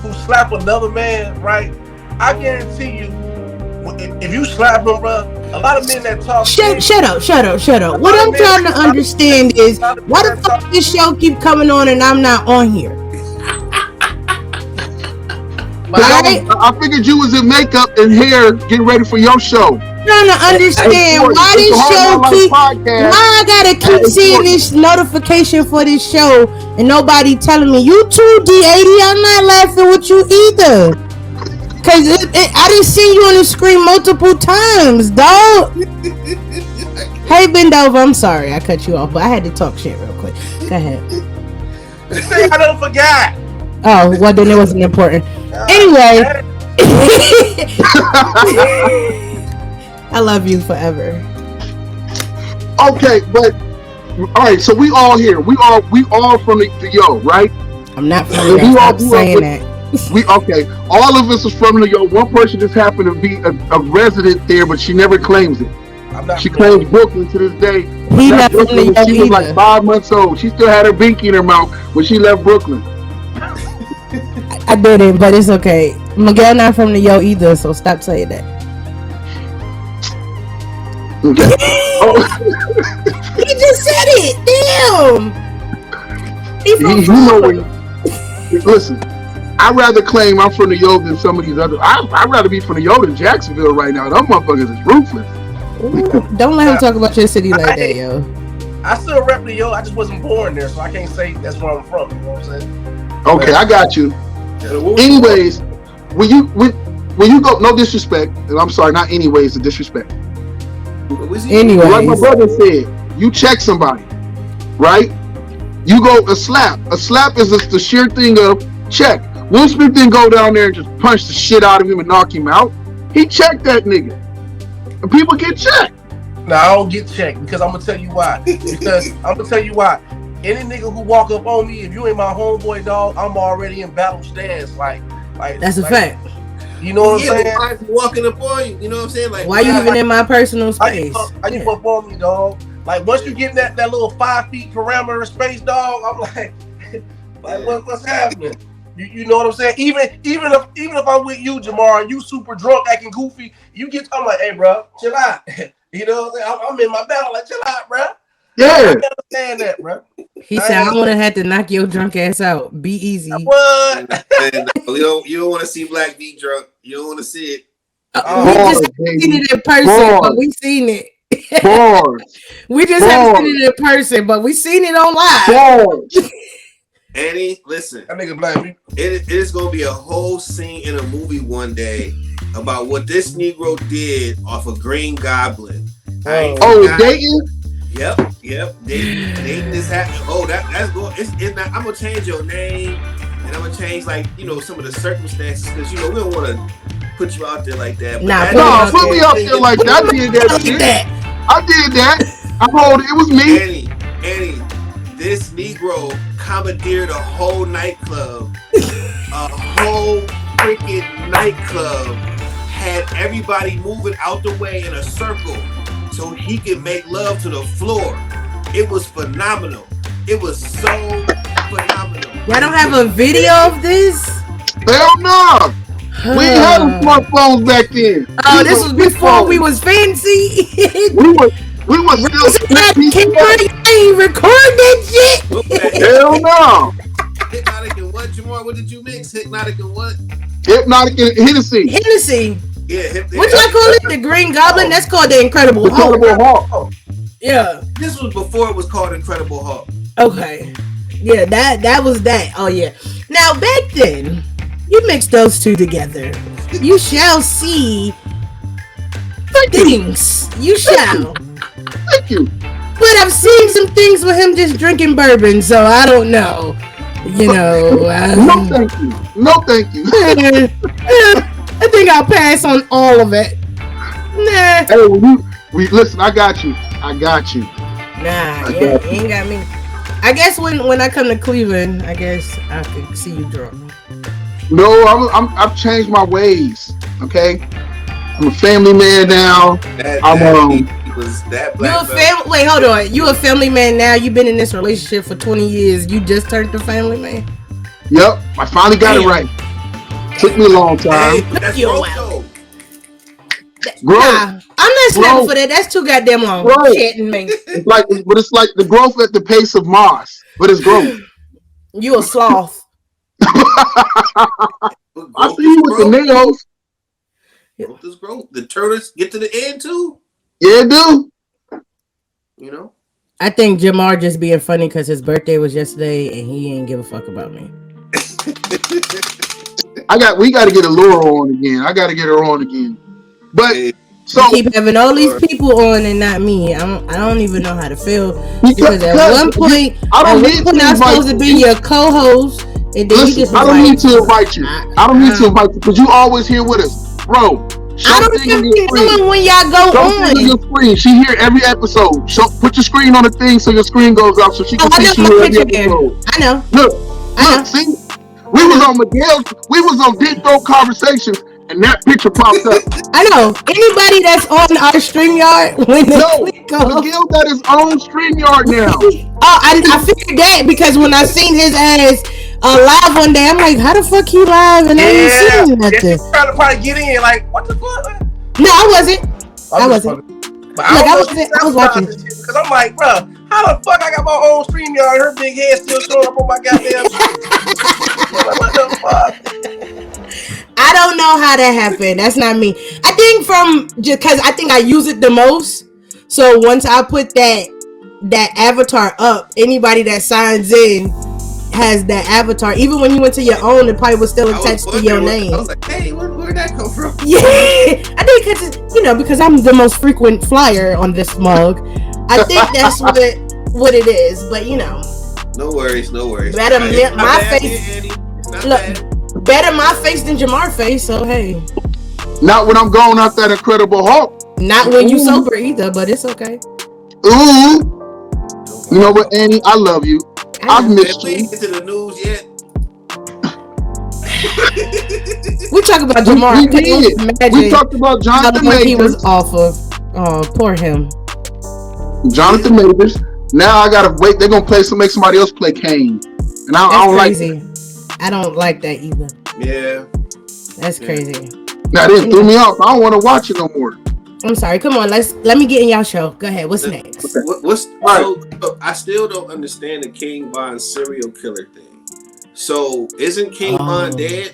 who slap another man, right? I guarantee you, if you slap him, bro, a lot of men that talk. Shut up. What I'm trying to understand is why the fuck this show keep coming on and I'm not on here? Right? I figured you was in makeup and hair getting ready for your show. Trying to understand why this show keep. Why I gotta keep seeing this notification for this show and nobody telling me you too D80. I'm not laughing with you either. Cause I didn't see you on the screen multiple times, dog. Hey, bend over. I'm sorry I cut you off, but I had to talk shit real quick. Go ahead. I don't forget. Oh, well then it wasn't important. Anyway, I love you forever. Okay, but all right. So we all here. We all from the yo, right? I'm not from the yo. Stop saying that. Okay. All of us is from the yo. One person just happened to be a resident there, but she never claims it. She claims Brooklyn to this day. He left from the yo. She was like 5 months old. She still had her binky in her mouth when she left Brooklyn. I didn't, but it's okay. Miguel not from the yo either, so stop saying that. Okay. He just said it. Damn. You know when. Listen, I'd rather claim I'm from the yo than some of these other. I'd rather be from the yo than Jacksonville right now. Them motherfuckers is ruthless. Ooh, don't let him talk about your city like that, yo. I still rep New York. I just wasn't born there, so I can't say that's where I'm from. You know what I'm saying? Okay, I got you. Anyways, when you go, no disrespect. I'm sorry, not anyways, the disrespect. Anyways, like my brother said, you check somebody, right? You go a slap. A slap is just the sheer thing of check. Will Smith didn't go down there and just punch the shit out of him and knock him out. He checked that nigga. And people get checked. No, I don't get checked because I'm gonna tell you why. Any nigga who walk up on me, if you ain't my homeboy, dog, I'm already in battle stance. Like that's a fact. You know what I'm saying? Why walking up on you? You know what I'm saying? Like, why you even in my personal space? How you up on me, dog? Like once you get that little 5 feet parameter of space, dog, I'm like what's happening? You know what I'm saying? Even if I'm with you, Jamar, and you super drunk, acting goofy, I'm like, hey, bro, chill out. You know what I'm saying? I'm in my battle, like, chill out, bro. Yeah. I understand that, bro. He said, I would have had to knock your drunk ass out. Be easy. What? No, you don't want to see Black B drunk. You don't want to see it. We just haven't seen it in person, but we seen it. We just haven't seen it in person, but we seen it online. Annie, listen. That nigga Black. It is gonna be a whole scene in a movie one day about what this Negro did off of Green Goblin. Dayton? Yep. Dayton is happening. Oh, that's going. It's not. I'm gonna change your name, and I'm gonna change some of the circumstances because we don't want to put you out there like that. But put me out there like that. I did that shit. I did that. It was me. Annie, this Negro commandeered a whole nightclub, had everybody moving out the way in a circle so he could make love to the floor. It was phenomenal. It was so phenomenal. Y'all don't have a video of this? Hell no. We ain't had smartphones back then. Oh, this was before we was fancy. we was still I ain't record that shit. Hell no. Hypnotic and what, Jamar? What did you mix? Hypnotic and what? Hypnotic and Hennessy. Yeah, what y'all call it? The Green Goblin? That's called the Incredible Hulk. Yeah. This was before it was called Incredible Hulk. Okay. Yeah, that was that. Oh yeah. Now back then, you mix those two together, you shall see things. You shall. Thank you. But I've seen some things with him just drinking bourbon, so I don't know. No, thank you. No, thank you. I think I'll pass on all of it. Nah. Hey, listen. I got you. Nah, you ain't got me. I guess when I come to Cleveland, I guess I could see you drunk. No, I've changed my ways. Okay, I'm a family man now. Wait, hold on. You a family man now? You been in this relationship for 20 years. You just turned to family man? Yep, I finally got it right. Took me a long time. That's Nah, I'm not snapping for that. That's too goddamn long. Chatting me. It's like the growth at the pace of Mars, but it's growth. You a sloth. I see you with the nails. Growth is growth. The turtles get to the end too. Yeah, it do. I think Jamar just being funny because his birthday was yesterday and he ain't give a fuck about me. We got to get Allura on again. I got to get her on again. But so you keep having all these people on and not me. I don't even know how to feel because at one point I was supposed to be your co-host. And then listen, I don't need to invite you. I don't need to invite you because you always here with us, bro. I don't think you're doing when y'all go on. Your screen. She here every episode. Put your screen on the thing so your screen goes out so she can see you every episode. I know. Look, see? We was on Deep Throat Conversations and that picture popped up. I know. Anybody that's on our StreamYard Miguel got his own StreamYard now. I figured that because when I seen his ass live one day, I'm like, how the fuck he live and I ain't seen nothing? He's trying to probably get in, like, what the fuck? No, I wasn't. I was watching because I'm like, bro, how the fuck I got my own StreamYard? Her big head still showing up on my goddamn. What the fuck? I don't know how that happened. That's not me. I think because I think I use it the most. So once I put that that avatar up. Anybody that signs in has that avatar. Even when you went to your own, it probably was still attached to your name. I was like, hey, where'd that come from? Yeah, I think because I'm the most frequent flyer on this mug. I think that's what it is. But no worries. Better my face. Look, better my face than Jamar face. So hey, not when I'm going out that Incredible Hulk. Not when you sober either. But it's okay. Ooh, you know what, Annie? I love you. I've missed you. We ain't get to the news yet. We talk about Jamar. We did. We talked about Jonathan Majors. He was off of. Oh, poor him. Jonathan Majors. Now I gotta wait. They're gonna make somebody else play Kane, and I don't crazy. Like that. I don't like that either. Yeah, that's crazy. Now this threw me off. I don't want to watch it no more. I'm sorry. Come on, let me get in y'all show. Go ahead. What's next? So I still don't understand the King Von serial killer thing. So isn't King Von dead?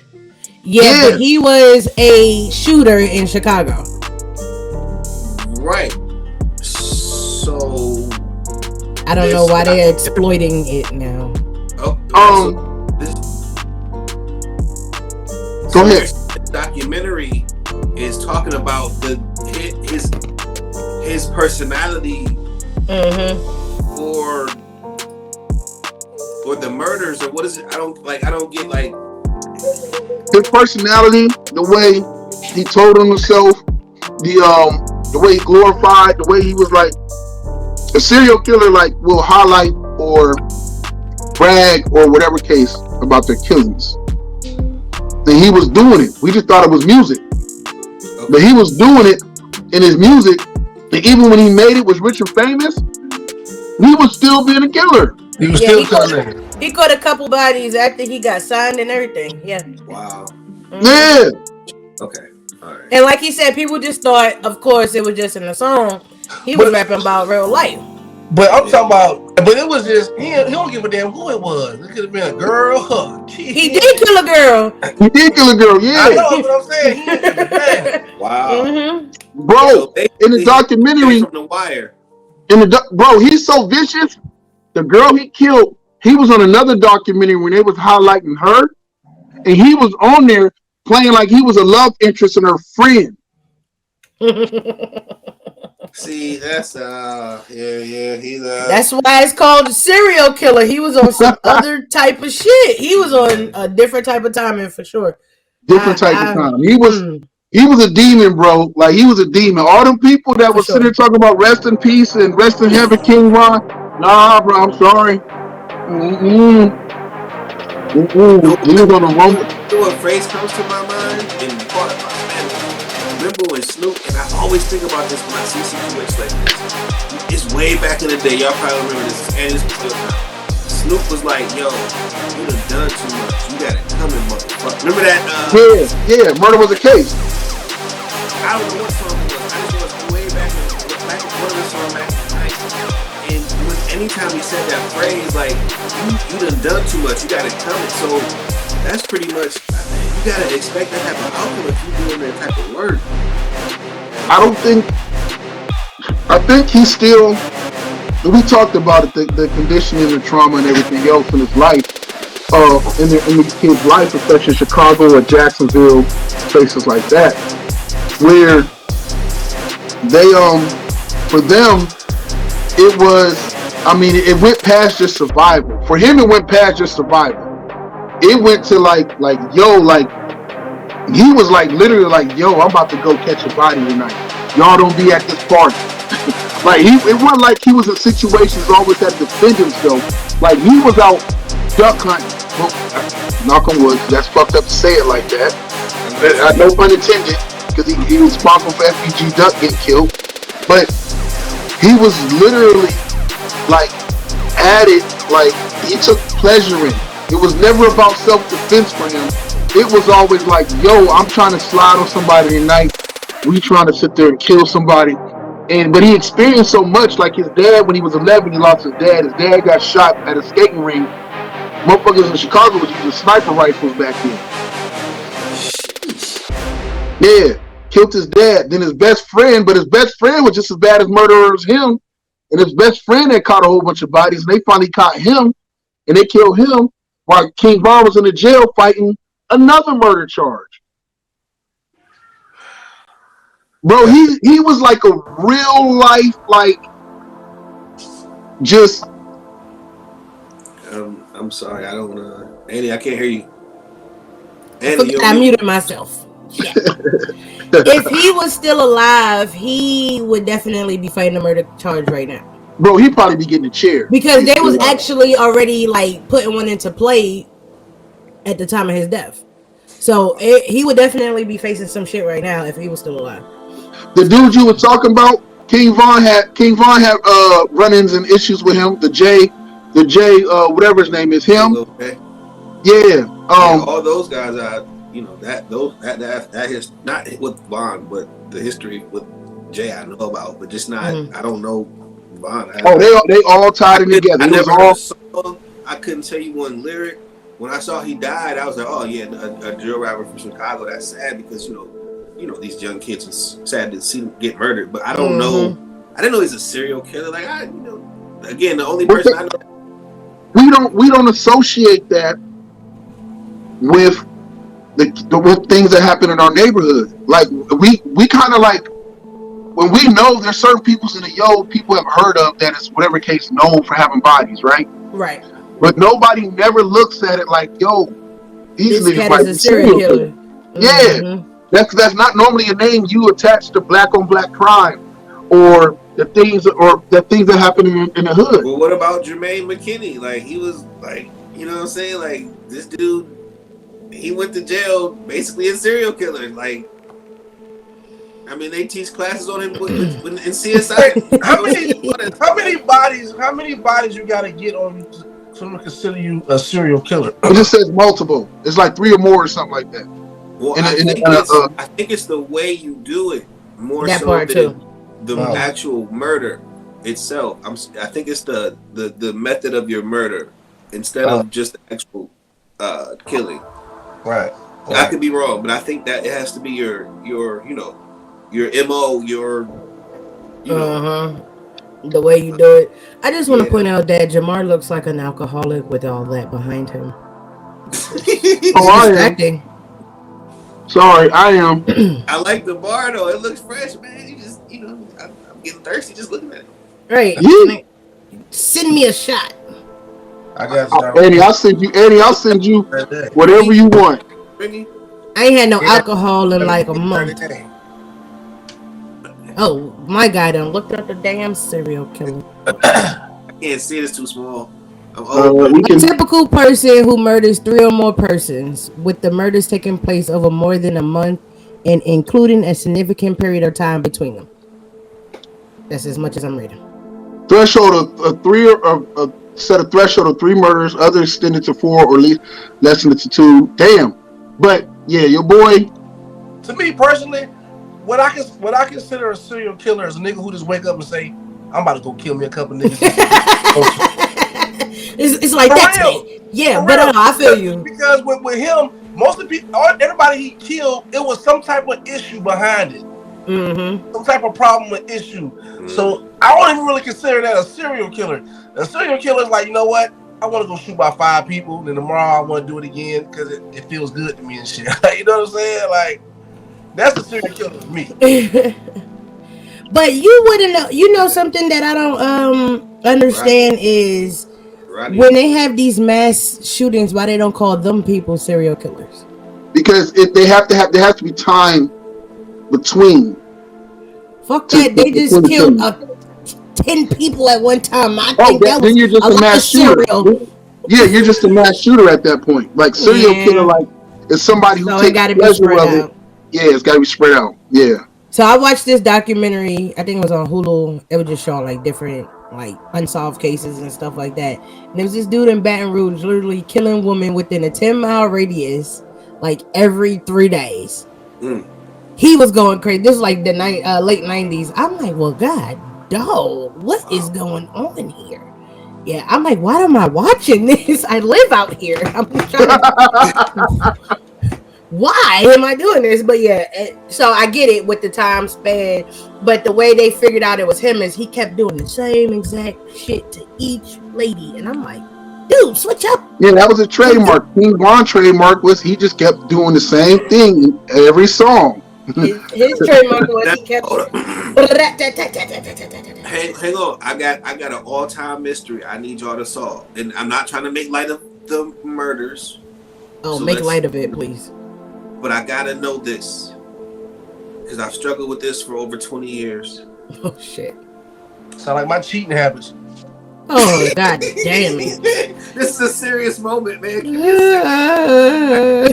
Yeah, but he was a shooter in Chicago. Right. So I don't know why they're exploiting it now. Go ahead. The documentary is talking about his personality for the murders, or what is it? I don't get like his personality, the way he told on himself, the way he glorified, the way he was like a serial killer, like will highlight or brag or whatever case about their killings. And he was doing it. We just thought it was music. Okay. But he was doing it in his music. And even when he made it, was rich and famous, he was still being a killer. He was still killing. He caught a couple bodies after he got signed and everything. Yeah. Wow. Yeah. Okay. All right. And like he said, people just thought, of course, it was just in the song. He was rapping about real life. But I'm talking about, but it was just, he don't give a damn who it was. It could have been a girl. He did kill a girl. He did kill a girl, yeah. I know what I'm saying. He didn't give a damn. Wow. Bro, in the documentary, from The Wire. Bro, he's so vicious. The girl he killed, he was on another documentary when they was highlighting her. And he was on there playing like he was a love interest in her friend. See, that's he's that's why it's called a serial killer. He was on some other type of shit. He was on a different type of timing for sure. Different type of time. He was a demon, bro. Like he was a demon. All them people that were sitting there talking about rest in peace and rest in heaven, King Ron. Nah, bro, I'm sorry. He was on a roman. You know what phrase comes to my mind? And part of my man, remember when Snoop, and I always think about this when I see situations like this. It's way back in the day. Y'all probably remember this. And this was still now. Snoop was like, yo, you done too much. You gotta come in, motherfucker. Remember that? Yeah, murder was a case. I don't know what song it was. I just know it's way back in one of the songs back in the night. And anytime he said that phrase, like, you done too much. You gotta come in. So that's pretty much, you gotta expect to have an outcome if you're doing that type of work. I think he's still, we talked about it, the conditioning and trauma and everything else in his life, in these kids' life, especially in Chicago or Jacksonville, places like that, where they, for them, it was, it went past just survival. For him, it went past just survival. It went to he was like literally like, yo, I'm about to go catch a body tonight. Y'all don't be at this party. It wasn't like he was in situations always had to defend himself. Like he was out duck hunting. Well, knock on wood, that's fucked up to say it like that. No pun intended, because he was responsible for FBG Duck getting killed. But he was literally at it, he took pleasure in it. It was never about self-defense for him. It was always like, yo, I'm trying to slide on somebody tonight. We trying to sit there and kill somebody. But he experienced so much, like his dad, when he was 11, he lost his dad. His dad got shot at a skating rink. Motherfuckers in Chicago was using sniper rifles back then. Yeah, killed his dad. Then his best friend, but his best friend was just as bad as murderer as him. and his best friend had caught a whole bunch of bodies, and they finally caught him, and they killed him while King Von was in the jail fighting another murder charge. Bro, he was like a real life, like, just. I'm sorry, I don't. Andy, I can't hear you. Andy, I muted myself. Yeah. If he was still alive, he would definitely be fighting a murder charge right now. Bro, he'd probably be getting a chair. Because they was actually already like putting one into play at the time of his death. So he would definitely be facing some shit right now if he was still alive. The dude you were talking about, King Von had run-ins and issues with him. The J, whatever his name is, him. Okay. Yeah. All those guys are, that is not with Von, but the history with Jay I know about, but just not. I don't know Von. They all tied in together. I never heard a song. I couldn't tell you one lyric. When I saw he died, I was like, oh yeah, a drill rapper from Chicago. That's sad because these young kids are sad to see them get murdered. But I don't know. I didn't know he's a serial killer. Like again, the only person I know. We don't associate that with with things that happen in our neighborhood. Like we kind of like when we know there's certain people in the people have heard of that is whatever case known for having bodies, right? Right. But nobody never looks at it like, these niggas might be serial killer. Yeah, that's not normally a name you attach to black on black crime or the things that happen in the hood. Well, what about Jermaine McKinney? Like he was like, you know what I'm saying? Like this dude, he went to jail basically a serial killer. Like, I mean, they teach classes on him in CSI. How many bodies you gotta get on someone consider you a serial killer? It just says multiple. It's like 3 or more or something like that. Well, I think it's the way you do it more that so part than too. The actual murder itself. I think it's the method of your murder instead of just the actual killing. Right. I could be wrong, but I think that it has to be your MO, the way you do it. I just want to point out that Jamar looks like an alcoholic with all that behind him. Distracting. Sorry, I am. I like the bar though. It looks fresh, man. You just, I'm getting thirsty just looking at it. Right. Send me a shot. I got Eddie, I'll send you whatever you want. I ain't had no alcohol in like a month. Oh, my guy done looked up the damn serial killer. I can't see it, it's too small. A typical person who murders 3 or more persons, with the murders taking place over more than a month and including a significant period of time between them. That's as much as I'm reading. Threshold of 3 or set a threshold of 3 murders, others extended to 4 or less than to 2. Damn. But yeah, your boy. To me personally, what I consider a serial killer is a nigga who just wake up and say, "I'm about to go kill me a couple niggas." It's like that today. Yeah, but I feel you. Because with him, most of the people, everybody he killed, it was some type of issue behind it. Some type of problem or issue. So I don't even really consider that a serial killer. A serial killer is like, you know what? I want to go shoot about 5 people, and then tomorrow I want to do it again because it feels good to me and shit. You know what I'm saying? Like, that's a serial killer to me. But you wouldn't know. You know something that I don't understand is when they have these mass shootings, why they don't call them people serial killers? Because there has to be time between. Fuck that! They just killed 10 people at one time. I think that was you're just a mass shooter. Yeah, you're just a mass shooter at that point. Like serial killer, like is somebody who takes pleasure of it. Yeah, it's got to be spread out. Yeah. So I watched this documentary. I think it was on Hulu. It was just showing like different like unsolved cases and stuff like that. And there was this dude in Baton Rouge literally killing women within a 10-mile radius, like every 3 days. He was going crazy. This was like the late 90s. I'm like, well, God, dog, what is going on here? Yeah, I'm like, why am I watching this? I live out here. I'm trying to why am I doing this? But yeah, so I get it with the time span, but the way they figured out it was him is he kept doing the same exact shit to each lady, and I'm like, dude, switch up. Yeah, that was a trademark. King Von trademark was he just kept doing the same thing in every song. His trademark was he kept. Hang on, I got an all-time mystery I need y'all to solve, and I'm not trying to make light of the murders. Oh, so make light of it, please. But I gotta know this because I've struggled with this for over 20 years. Oh shit! Sound like my cheating habits. Oh god damn it! This is a serious moment, man.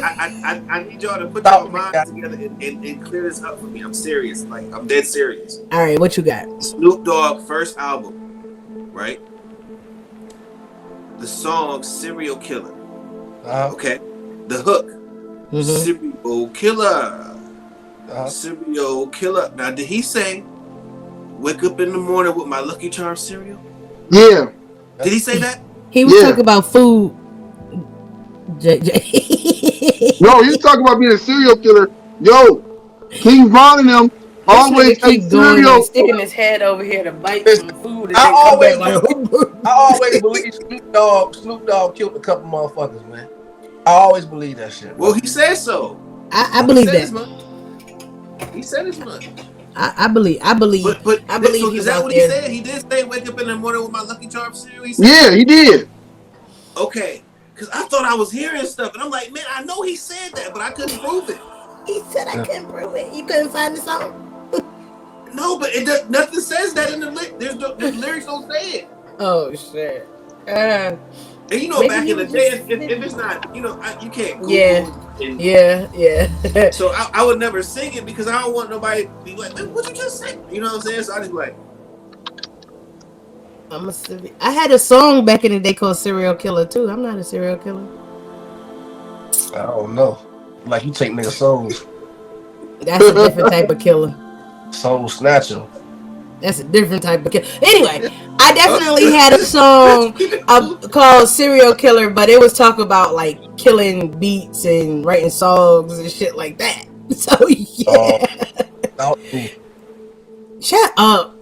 I need y'all to put your minds together and clear this up for me. I'm serious. Like, I'm dead serious. All right, what you got? Snoop Dogg first album, right? The song "Serial Killer." Okay, the hook. Serial killer. Serial killer. Now, did he say, "Wake up in the morning with my Lucky Charms cereal"? Yeah. Did he say that? He was talking about food. No, he was talking about being a serial killer. Yo, King Von and them always keep going and sticking his head over here to bite some food. And I always believe Snoop Dogg killed a couple motherfuckers, man. I always believe that shit. Well, he said so. I believe that. He said as much. I believe. But I believe so he's is that out what there. he said? He did say wake up in the morning with my Lucky Charms cereal. He said, yeah, he did. Okay, because I thought I was hearing stuff, and I'm like, man, I know he said that, but I couldn't prove it. He said I couldn't prove it. You couldn't find the song. No, but nothing says that in the lyrics. The lyrics don't say it. Oh shit. And you know, back in the day, if it's not, you know, you can't Google. Yeah. So I would never sing it because I don't want nobody to be like, man, what you just say? You know what I'm saying? So I just be like, I had a song back in the day called "Serial Killer" too. I'm not a serial killer. I don't know. Like you take niggas' souls. That's a different type of killer. Soul snatcher. That's a different type of killer. Anyway, I definitely had a song called "Serial Killer," but it was talk about like killing beats and writing songs and shit like that. So yeah. Shut up.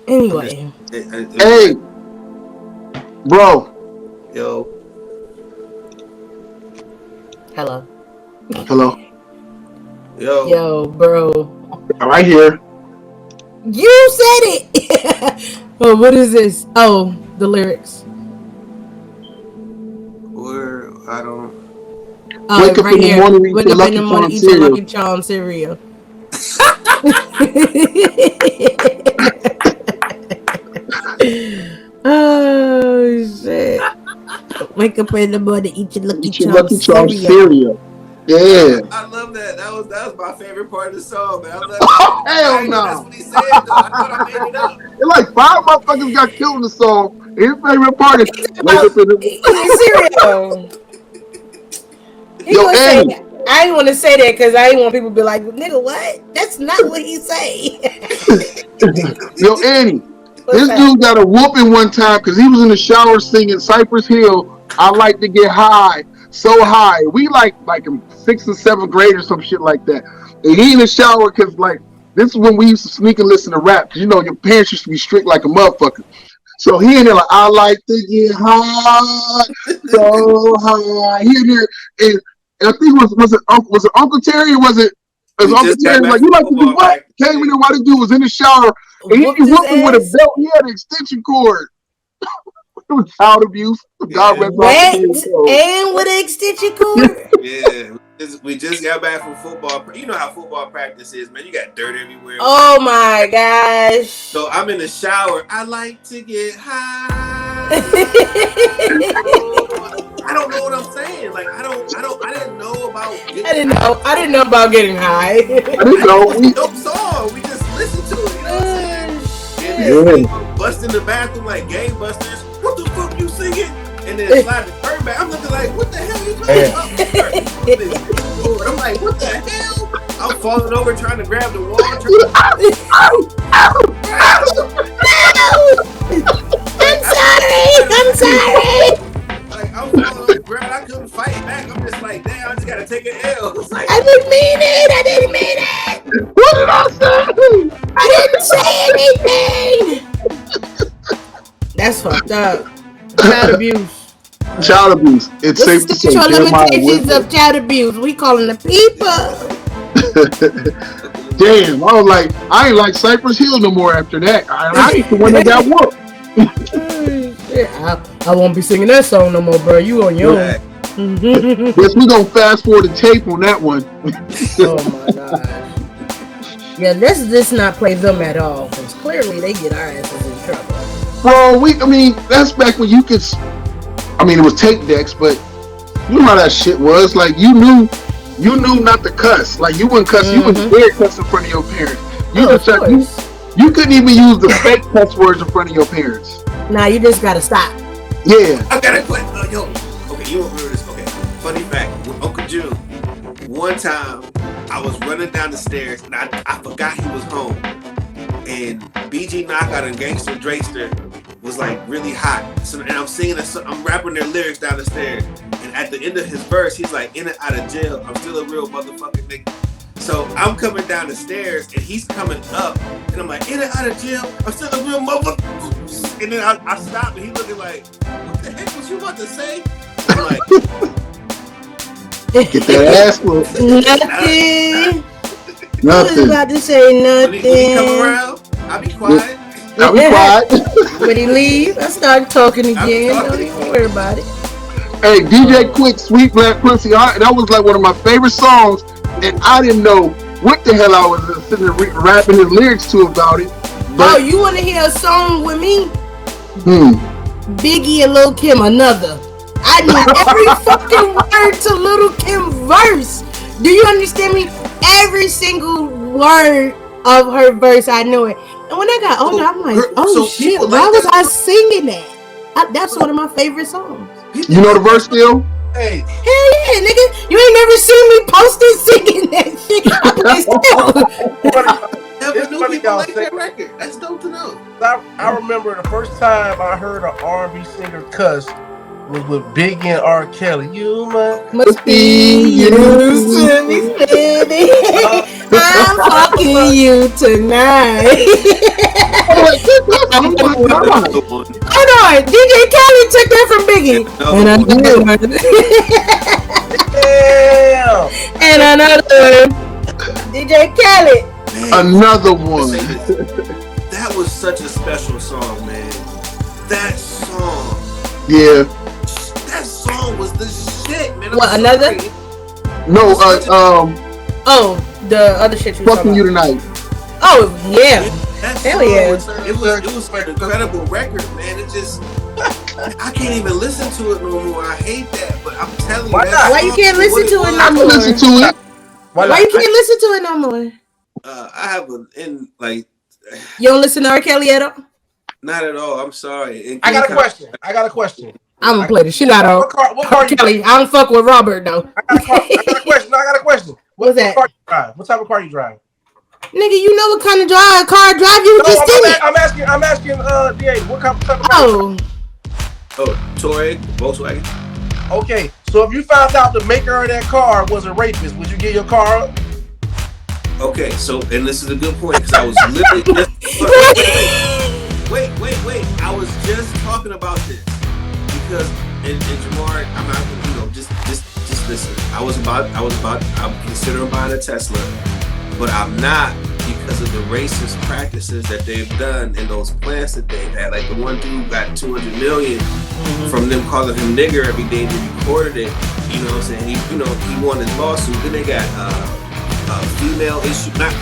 Anyway. Hey, bro. Yo. Hello. Yo, bro. I'm right here. You said it. Oh, what is this? Oh, the lyrics. Where I don't. Wake up in the morning, wake up in the morning, eat your Lucky Charms cereal. Oh shit! Wake up in the morning, eat your Lucky Charms cereal. Yeah. I love that. That was my favorite part of the song, man. I love oh, hell no. That's what he said, though. I thought I made it up. It's like 5 motherfuckers got killed in the song. His favorite part is wake up in the cereal. Yo, Annie. I didn't want to say that because I didn't want people to be like, nigga, what? That's not what he say. Yo, Annie. This dude got a whooping one time because he was in the shower singing Cypress Hill. I like to get high. So high. We like in 6th or 7th grade or some shit like that. And he in the shower because like this is when we used to sneak and listen to rap. Cause you know your parents used to be strict like a motherfucker. So he in there like I like to get high, so high. He in there and I think was it Uncle Terry or was it Uncle Terry like you like to do what? Came in there while this dude was in the shower and he whooping with a belt. He had an extension cord. It was child abuse. God rest and with an extension cord. Yeah, we just got back from football. You know how football practice is, man. You got dirt everywhere. Oh my gosh! So I'm in the shower. I like to get high. I don't know what I'm saying. Like I didn't know about. I didn't know about getting high. I didn't know. Dope song. We just listened to it. You know what I'm saying? And then bust in the bathroom like gangbusters. What the fuck you singing? And then slide the curtain back. I'm looking like, what the hell you talking about? I'm like, what the hell? I'm falling over trying to grab the wall. I'm sorry. Like I'm falling on the ground. I couldn't fight back. I'm just like, damn. now I just gotta take an L. Like, I didn't mean it. I didn't mean it. What did I say? I didn't say anything. That's fucked up. Child abuse. Child abuse. It's safe to say. What's the Jeremiah limitations of child abuse? We calling the people. Damn, I was like, I ain't like Cypress Hill no more after that. I ain't the one that got whooped. I won't be singing that song no more, bro. You on your own. Yes, we gonna fast forward the tape on that one. Oh my gosh. Yeah, let's not play them at all, because clearly they get our asses in trouble. Bro, that's back when you could. It was tape decks, but you know how that shit was. Like you knew not to cuss. Like you wouldn't cuss. You wouldn't dare cuss in front of your parents. You couldn't even use the fake cuss words in front of your parents. Nah, you just gotta stop. Yeah. I gotta quit. Yo, okay, you won't remember this. Okay, funny fact. With Uncle June, one time I was running down the stairs and I forgot he was home. And BG Knockout and Gangster Drakester was like really hot. So, and I'm singing, I'm rapping their lyrics down the stairs. And at the end of his verse, he's like, in and out of jail, I'm still a real motherfucking nigga. So I'm coming down the stairs and he's coming up. And I'm like, in and out of jail, I'm still a real motherfucker. And then I stop and he's looking like, what the heck was you about to say? I'm like, get that ass whooped. Nothing. Nothing. I was about to say nothing. When he come around, I'll be quiet. I'll be quiet. When he leave, I start talking again. Don't even worry about it. Hey, DJ Quick, Sweet Black Pussy, that was like one of my favorite songs, and I didn't know what the hell I was sitting there rapping his lyrics to about it. But, you want to hear a song with me? Biggie and Lil Kim, Another. I knew every fucking word to Lil Kim verse. Do you understand me? Every single word of her verse, I knew it. And when I got older, I'm like, shit, why was I singing that? That's one of my favorite songs. You know the verse still? Hey. Hell yeah, nigga. You ain't never seen me posting singing that shit. I play still. Never knew people like that record. That's dope to know. I remember the first time I heard an R&B singer cuss was with Biggie and R. Kelly. You must be used to me, baby. I'm fucking you tonight. Hold on, DJ Khaled took that from Biggie. And another one. And another one. DJ Khaled. Another one. That was such a special song, man. That song. Yeah. That song was the shit, man. What, Another? No, the other shit you were Fucking You Tonight. Oh, yeah. Hell yeah. It was an incredible record, man. It just, I can't even listen to it no more. I hate that, but I'm telling you. Why you can't listen to it no more? Listen to it. Why you can't listen to it no more? I have you don't listen to R. Kelly at all? Not at all. I'm sorry. I got a question. I'm gonna play the shit out of R. Kelly. I don't fuck with Robert though. I got a question. What's that? What type of car you drive? Nigga, you know what kind of car drive you just in it? I'm asking DA, what type of car? Oh, Tory, Volkswagen. Okay, so if you found out the maker of that car was a rapist, would you get your car up? Okay, so, and this is a good point, because I was literally just... Wait. I was just talking about this. Because, and Jamar, I'm not, just listen. I'm considering buying a Tesla, but I'm not because of the racist practices that they've done in those plants that they've had. Like the one dude got $200 million from them calling him nigger every day they recorded it. You know what I'm saying? He won his lawsuit. Then they got female issue, not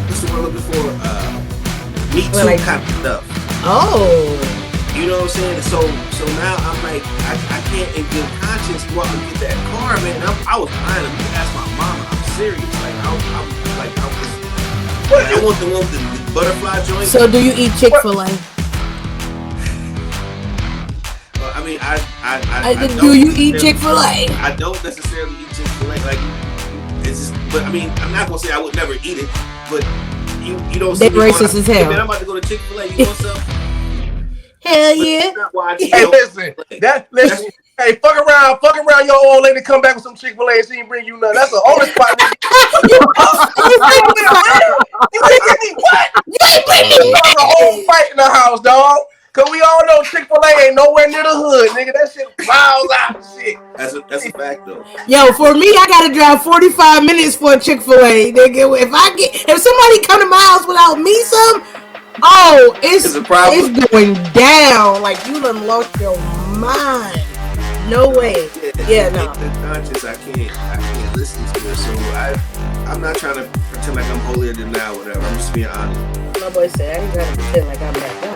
what's the word I'm looking for? Me Too kind of stuff. Oh. You know what I'm saying? So now I'm like, I can't in good conscience go out and get that car, man. I was buying them. You can ask my mama. I'm serious. Like I want the one with the butterfly joint. So do you eat Chick-fil-A? I mean, I do you eat Chick-fil-A? I don't necessarily eat Chick-fil-A. Like it's just, but I mean, I'm not gonna say I would never eat it, but you don't. They racist as hell. Man, I'm about to go to Chick-fil-A. You want some? Hell yeah. Hey, listen. Hey, fuck around, your old lady come back with some Chick-fil-A and she ain't bring you nothing. That's the only spot, nigga. You ain't give me what? You ain't bring me Cause a whole fight in the house, dog. Cause we all know Chick-fil-A ain't nowhere near the hood, nigga. That shit miles out and shit. That's a fact though. Yo, for me, I gotta drive 45 minutes for a Chick-fil-A, nigga. If somebody come to my house without me some, it's going down. Like you done lost your mind. No way. Yeah, no. Conscious, I can't listen to it. So I'm not trying to pretend like I'm holier than thou, whatever. I'm just being honest. My boy said I ain't trying to pretend like I'm that guy.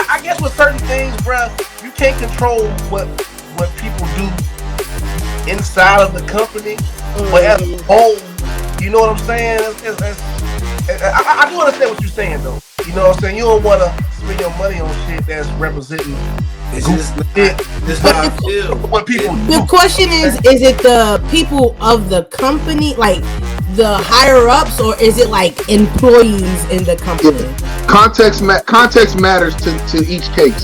I guess with certain things, bruh, you can't control what people do inside of the company, but as a whole, you know what I'm saying? I do understand what you're saying, though. You know what I'm saying? You don't want to spend your money on shit that's representing. It's just how I feel. What people do. The question is it the people of the company, like the higher ups, or is it like employees in the company? Yeah. Context matters to each case.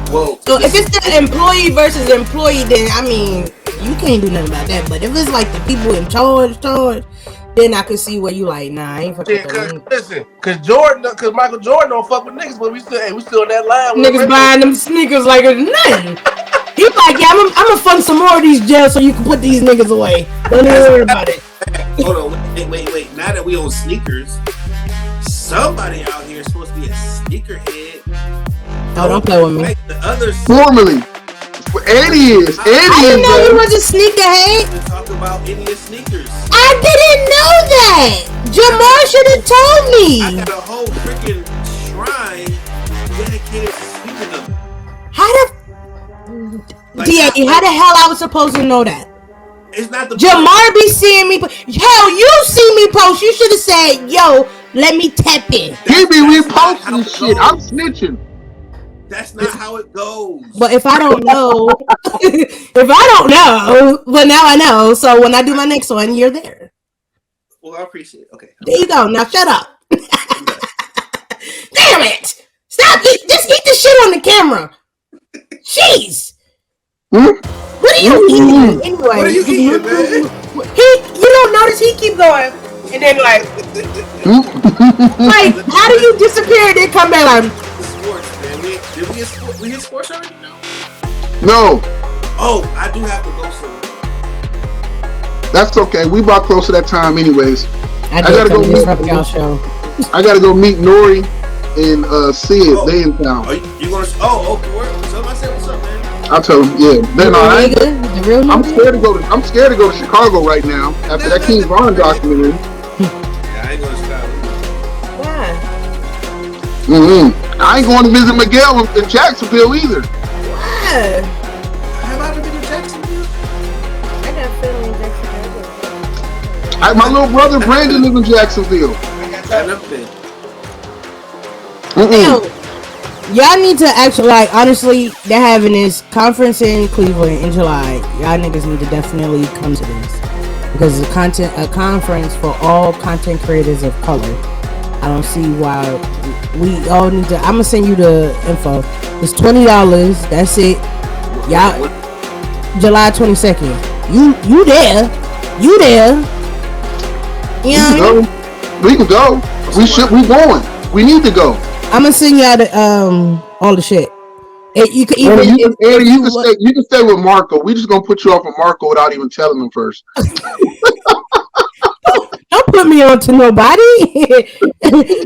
Whoa. So if it's the employee versus employee, then I mean you can't do nothing about that. But if it's like the people in charge, then I could see where you like, nah, I ain't fucking with listen, cause Michael Jordan don't fuck with niggas, but we still in that line. Niggas buying them sneakers like it's nothing. He's like, yeah, I'm gonna fund some more of these gels so you can put these niggas away. Don't even worry about it. Hold on, wait. Now that we own sneakers, somebody out here is supposed to be a sneakerhead. Oh, don't play with me. Like the others. Formally. Eddie is. I didn't know he was a sneakerhead. Talk about Indian sneakers. I didn't know that. Jamar should have told me. I got a whole freaking shrine dedicated to sneakerdom. How the hell I was supposed to know that? It's not the Jamar be seeing me. Hell, you see me post. You should have said, "Yo, let me tap in." He be reposting shit. I'm snitching. That's not how it goes. But if I don't know, well, now I know. So when I do my next one, you're there. Well, I appreciate it. Okay. There you go. Now shut up. Damn it! Stop! Just eat the shit on the camera. Jeez. What are you eating? Anyway, what are you eating, man? You don't notice he keep going, and then like how do you disappear and then come back like? Sports, man. Did we hit sports already? No. Oh, I do have to go somewhere. That's okay. We about close to that time, anyways. I gotta go meet y'all show. I gotta go meet Nori and Sid. They in town. You gonna? Oh, okay. Tell them I said what's up, man. I'll tell them. Yeah, they're not. I'm scared to go to Chicago right now after that King Von documentary. Yeah, I ain't going to Chicago. Why? I ain't going to visit Miguel in Jacksonville either. Why? Have I ever been to Jacksonville? I got family in Jacksonville. My little brother Brandon lives in Jacksonville. I've never been. Y'all need to actually, like, honestly, they're having this conference in Cleveland in July. Y'all niggas need to definitely come to this because it's a conference for all content creators of color. I don't see why we all need to. I'm gonna send you the info. It's $20. That's it. Y'all, July 22nd. You there? You there? You know what I mean? We can go. We going. We need to go. I'm gonna send y'all the all the shit. You can even you can stay with Marco. We just gonna put you off of Marco without even telling him first. Don't put me on to nobody. I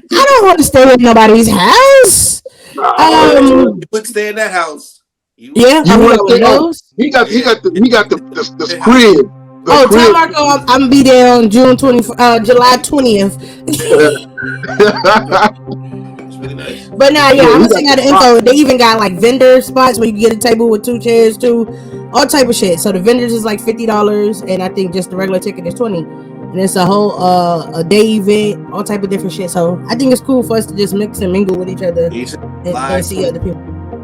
don't want to stay at nobody's house. You would stay in that house. You want to those? He got the crib. Tell Marco I'm gonna be there on July 20th. Really nice. But now, I'm gonna send out the info. They even got like vendor spots where you can get a table with 2 chairs too, all type of shit. So the vendors is like $50, and I think just the regular ticket is $20. And it's a whole a day event, all type of different shit. So I think it's cool for us to just mix and mingle with each other and see other people.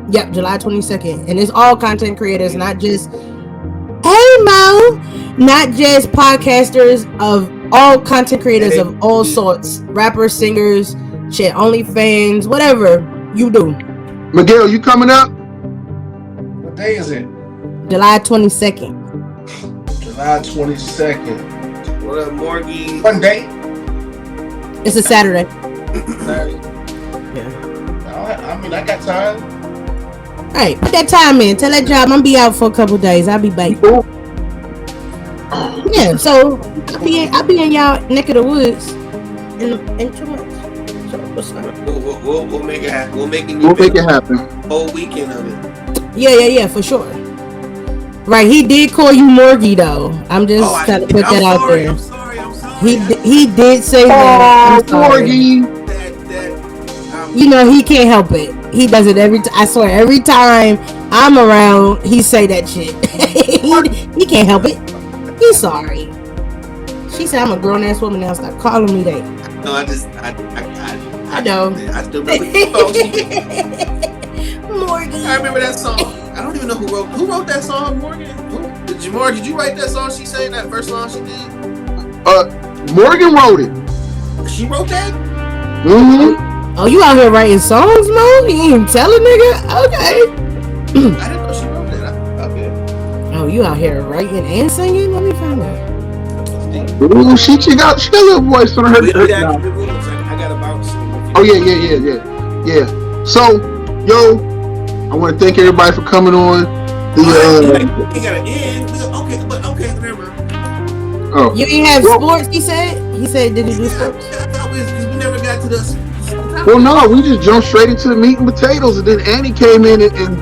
Yep, July 22nd, and it's all content creators, not just not just podcasters, of all content creators of all sorts, rappers, singers. Shit, OnlyFans, whatever you do. Miguel, you coming up? day is it? July 22nd. July 22nd. What up, Morgie? One day. It's a Saturday. Yeah. I mean, I got time. Hey, put that time in. Tell that job I'm gonna be out for a couple days. I'll be back. Yeah, so I'll be in y'all neck of the woods in 2 months. So what's up? We'll make it happen. We'll make it happen. Whole weekend of it. Yeah, for sure. Right, he did call you Morgie though. I'm just trying to put that out there. I'm sorry. He did say that. Morgie. You know he can't help it. He does it every time. I swear, every time I'm around, he say that shit. he can't help it. He's sorry. She said I'm a grown ass woman now. Stop calling me that. No, I know. I still remember the song. Morgan. I remember that song. I don't even know who wrote that song, Morgan. Did you write that song she sang, that first song she did? Morgan wrote it. She wrote that? Mm-hmm. Oh, you out here writing songs, Mo? You ain't even tell a nigga? Okay. I didn't know she wrote that. Okay. Oh, you out here writing and singing? Let me find out. Ooh, she got a little voice on her. I got a bounce. Oh yeah. So, yo, I want to thank everybody for coming on. You gotta end. Okay, remember. Oh. You didn't have sports, he said? He said, did you do sports? I thought we never got to this. Well, no, we just jumped straight into the meat and potatoes, and then Annie came in and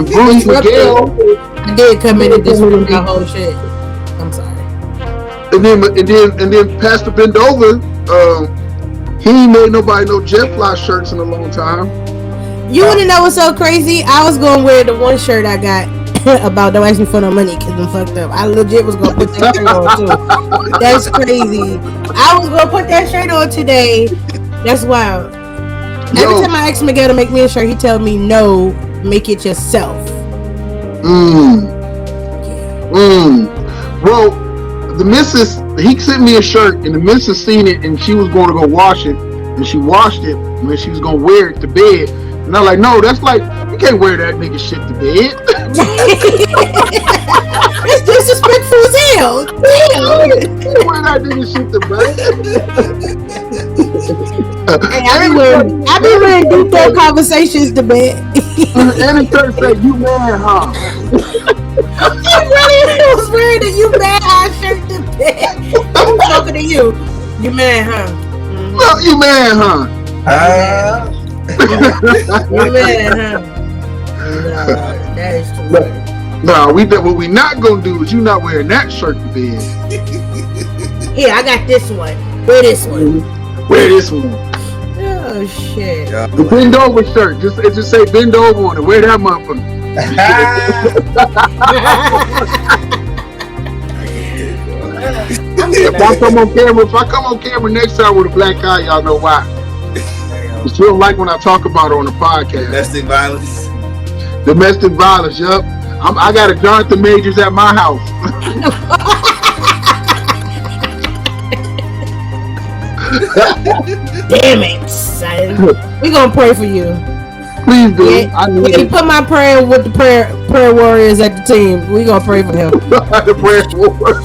Bruce Miguel. I did come in and disrupt the whole shit. I'm sorry. And then Pastor Bendover, he ain't made nobody no Jet Fly shirts in a long time. You wanna know what's so crazy? I was gonna wear the one shirt I got about don't ask me for no money because I'm fucked up. I legit was gonna put that shirt on too. That's crazy. I was gonna put that shirt on today. That's wild. Every time I ask Miguel to make me a shirt, he tell me no, make it yourself. Well, the missus, he sent me a shirt, and the missus seen it, and she was going to go wash it, and she washed it, and then she was going to wear it to bed. And I'm like, no, that's like, you can't wear that nigga shit to bed. It's disrespectful as hell. You can't wear that nigga shit to bed. Hey, I be wearing deep throat conversations to bed. And the shirt said, you mad, huh? I really was wearing a you mad huh shirt to bed. I'm talking to you. You mad, huh? No, you mad, huh? You mad, huh? No, that is too much. No, what we not gonna do is you not wearing that shirt to bed. Here, I got this one. Wear this one. Wear this one. Oh shit. The bend over shirt. It just say bend over on it. Wear that motherfucker. If I come on camera next time with a black eye, y'all know why. Because you don't like when I talk about it on the podcast. Domestic violence, yup. I got a Jonathan Majors at my house. Damn it, son. We gonna pray for you. Please do. Yeah, we can put my prayer with the prayer warriors at the team. We gonna pray for him. The prayer warriors.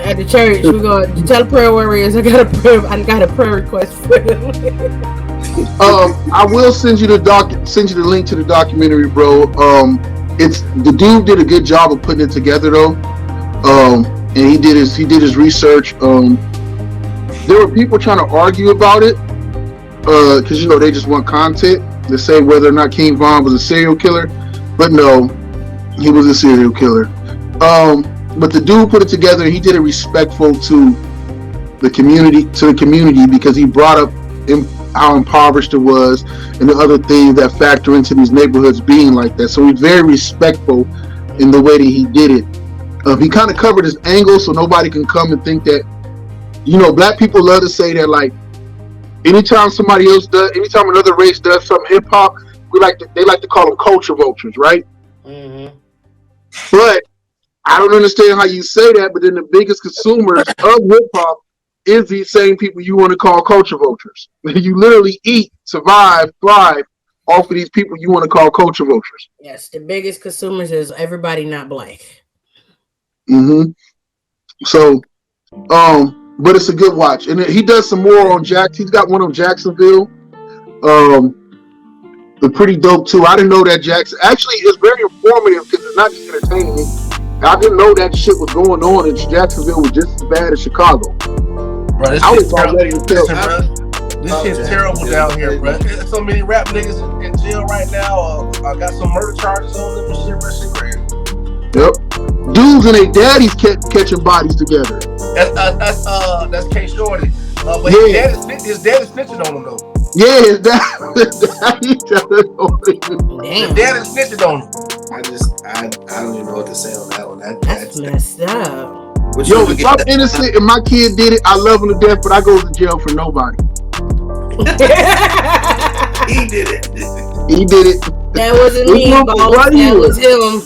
At the church, we gonna tell the prayer warriors I got a prayer request for him. I will send you the link to the documentary, bro. It's the dude did a good job of putting it together though. And he did his research. There were people trying to argue about it, because they just want content to say whether or not King Von was a serial killer, but no, he was a serial killer. But the dude put it together, and he did it respectful to the community, because he brought up how impoverished it was and the other things that factor into these neighborhoods being like that. So he's very respectful in the way that he did it. He kind of covered his angle so nobody can come and think that, black people love to say that, like, anytime another race does some hip hop, they like to call them culture vultures, right? Mm-hmm. But I don't understand how you say that, but then the biggest consumers of hip hop is these same people you want to call culture vultures. You literally eat, survive, thrive off of these people you want to call culture vultures. Yes, the biggest consumers is everybody not black. Mm-hmm. So, but it's a good watch, and he does some more on Jack. He's got one on Jacksonville. They're pretty dope too. I didn't know that Jackson actually is very informative because it's not just entertaining me. I didn't know that shit was going on in Jacksonville was just as bad as Chicago. Bro, this I was shit's already this shit's terrible down here, bro. There's so many rap niggas in jail right now. I got some murder charges on them and shit, bro. Shit crazy. Yep. Dudes and their daddies catching bodies together. That's K Shorty. But his dad is snitching on him though. Yeah, his dad. His dad is snitching on him. I don't even know what to say on that one. That's messed up. Yo, if I'm innocent and my kid did it, I love him to death, but I go to jail for nobody. He did it. He did it. That wasn't me, boss. That was him.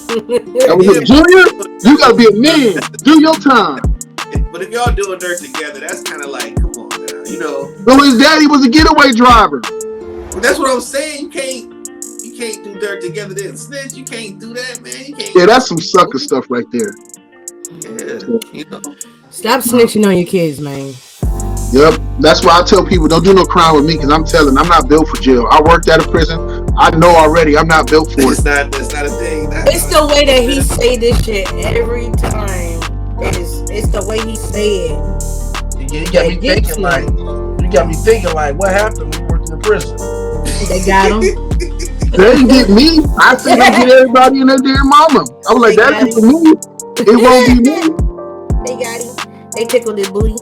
That was him. Junior, you gotta be a man. Do your time. But if y'all doing dirt together, that's kind of like, come on now, you know. So his daddy was a getaway driver. Well, that's what I'm saying. You can't do dirt together then snitch. You can't do that, man. You can't. Yeah, that's some sucker stuff right there. Yeah, you know. Stop snitching on your kids, man. Yep, that's why I tell people don't do no crime with me because I'm not built for jail. I worked at a prison. I know already I'm not built for it. That's not a thing. It's the way that he say this shit every time. It's the way he say it. You got me thinking like, what happened when you worked in the prison? They got him. They didn't get me. I think they get everybody in their damn mama. I was like, that's it for me. It won't be me. They got him. They tickled his booty.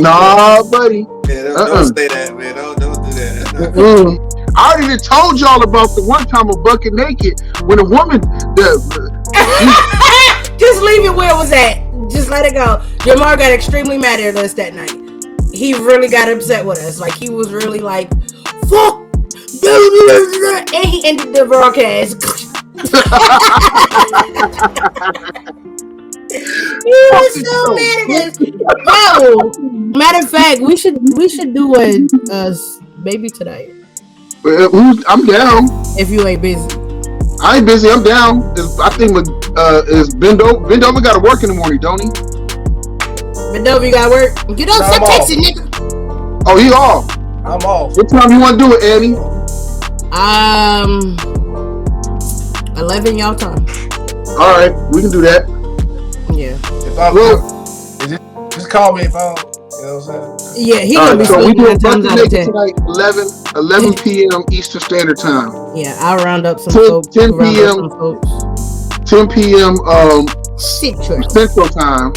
Nah, buddy. Yeah, don't say that, man. Don't do that. I already told y'all about the one time a bucket naked when a woman. Just leave it where it was at. Just let it go. Jamar got extremely mad at us that night. He really got upset with us. Like he was really like, fuck. And he ended the broadcast. He was so mad at us. Oh, matter of fact, we should do a baby tonight. I'm down. If you ain't busy. I ain't busy. I'm down. I think is Bendover got to work in the morning, don't he? Bendover, you got to work. Get up, stop texting, nigga. Oh, he off. I'm off. What time you want to do it, Annie? 11 y'all time. All right, we can do that. Yeah. If I'm just call me if I don't. You know what I'm saying? Yeah, he gonna be sleeping 9 times out of 10. Tonight, 11 p.m. Eastern Standard Time. Yeah, I'll round up some 10 p.m. 10 p.m. Central Time.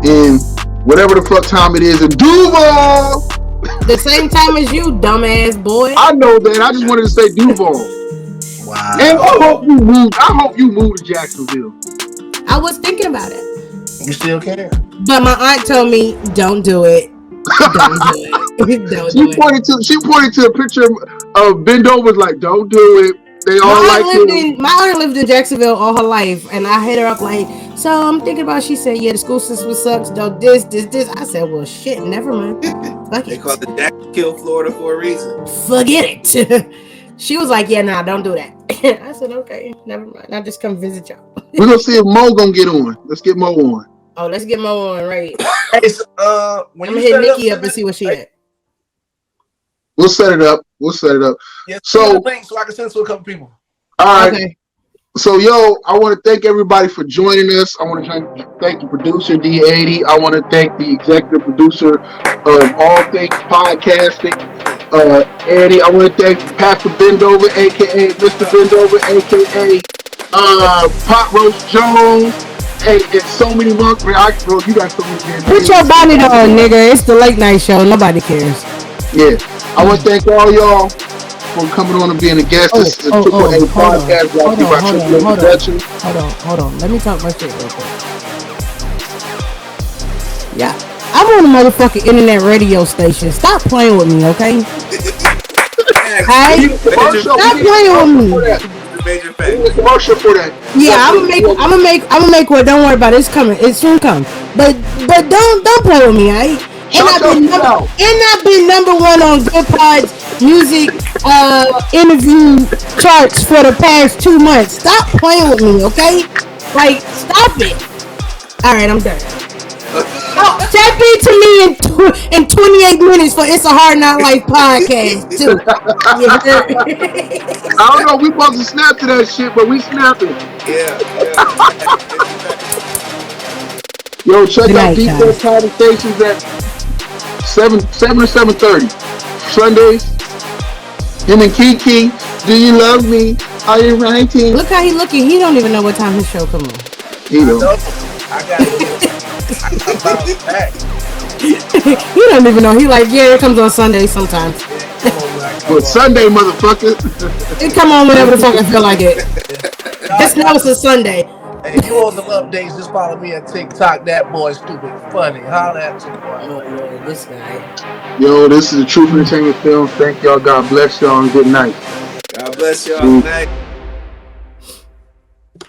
And whatever the fuck time it is in Duval. The same time as you, dumbass boy. I know that. I just wanted to say Duval. Wow. And I hope you move to Jacksonville. I was thinking about it. You still can. But my aunt told me, don't do it. Don't do it. She pointed to a picture of Bendover's like, don't do it. They all like it. My aunt lived in Jacksonville all her life, and I hit her up like, so I'm thinking about. She said, yeah, the school system sucks. Though this. I said, well, shit, never mind. Fuck they it. call it Jacksonville, Florida for a reason. Forget it. She was like, yeah, nah, don't do that. I said, okay, never mind. I'll just come visit y'all. We're gonna see if Mo gonna get on. Let's get Mo on. Oh, let's get Mo on, right? Hey, I'm gonna hit Nikki up and see what she at. We'll set it up. Yeah, so I can send it to a couple people. All right. Okay. So, I want to thank everybody for joining us. I want to thank the producer, D80. I want to thank the executive producer of All Things Podcasting, Eddie. I want to thank Pastor Bendover, a.k.a. Mr. Bendover, a.k.a. Pot Roast Jones. Hey, it's so many months. You got so many names. Put your bonnet on, nigga. It's the late night show. Nobody cares. Yeah. I want to thank all y'all for coming on and being a guest. This is a AAA podcast brought to you by AAA Productions. Hold on. Let me talk my shit real quick. Yeah. I'm on a motherfucking internet radio station. Stop playing with me, okay? Hey, stop playing with me. Commercial for that. Yeah, I'm gonna make one. Don't worry about it. It's coming. It's soon come. But don't play with me, alright? And I've been number one on Good Pods Music interview charts for the past 2 months. Stop playing with me, okay? Like, stop it. All right, I'm done. Oh, tap into me in 28 minutes for It's a Hard Not Life podcast too. I don't know. We supposed to snap to that shit, but we snapping. Yeah. Yo, check Good out night, Detailed guys. Conversations at 7 or 7:30 Sundays. Him and Kiki. Do you love me? Are you writing? Look how he looking. He don't even know what time his show come on. You know. I got it. Back. He don't even know. He like, yeah, it comes on Sunday sometimes. But Sunday, motherfucker. It come on whenever the fuck I feel like it. Just know it's a Sunday. Hey, if you want some updates, just follow me on TikTok. That boy stupid funny. Holla at you, boy. Oh Lord, this guy. Yo, this is the Truth Entertainment Film. Thank y'all. God bless y'all and good night. God bless y'all. Good night.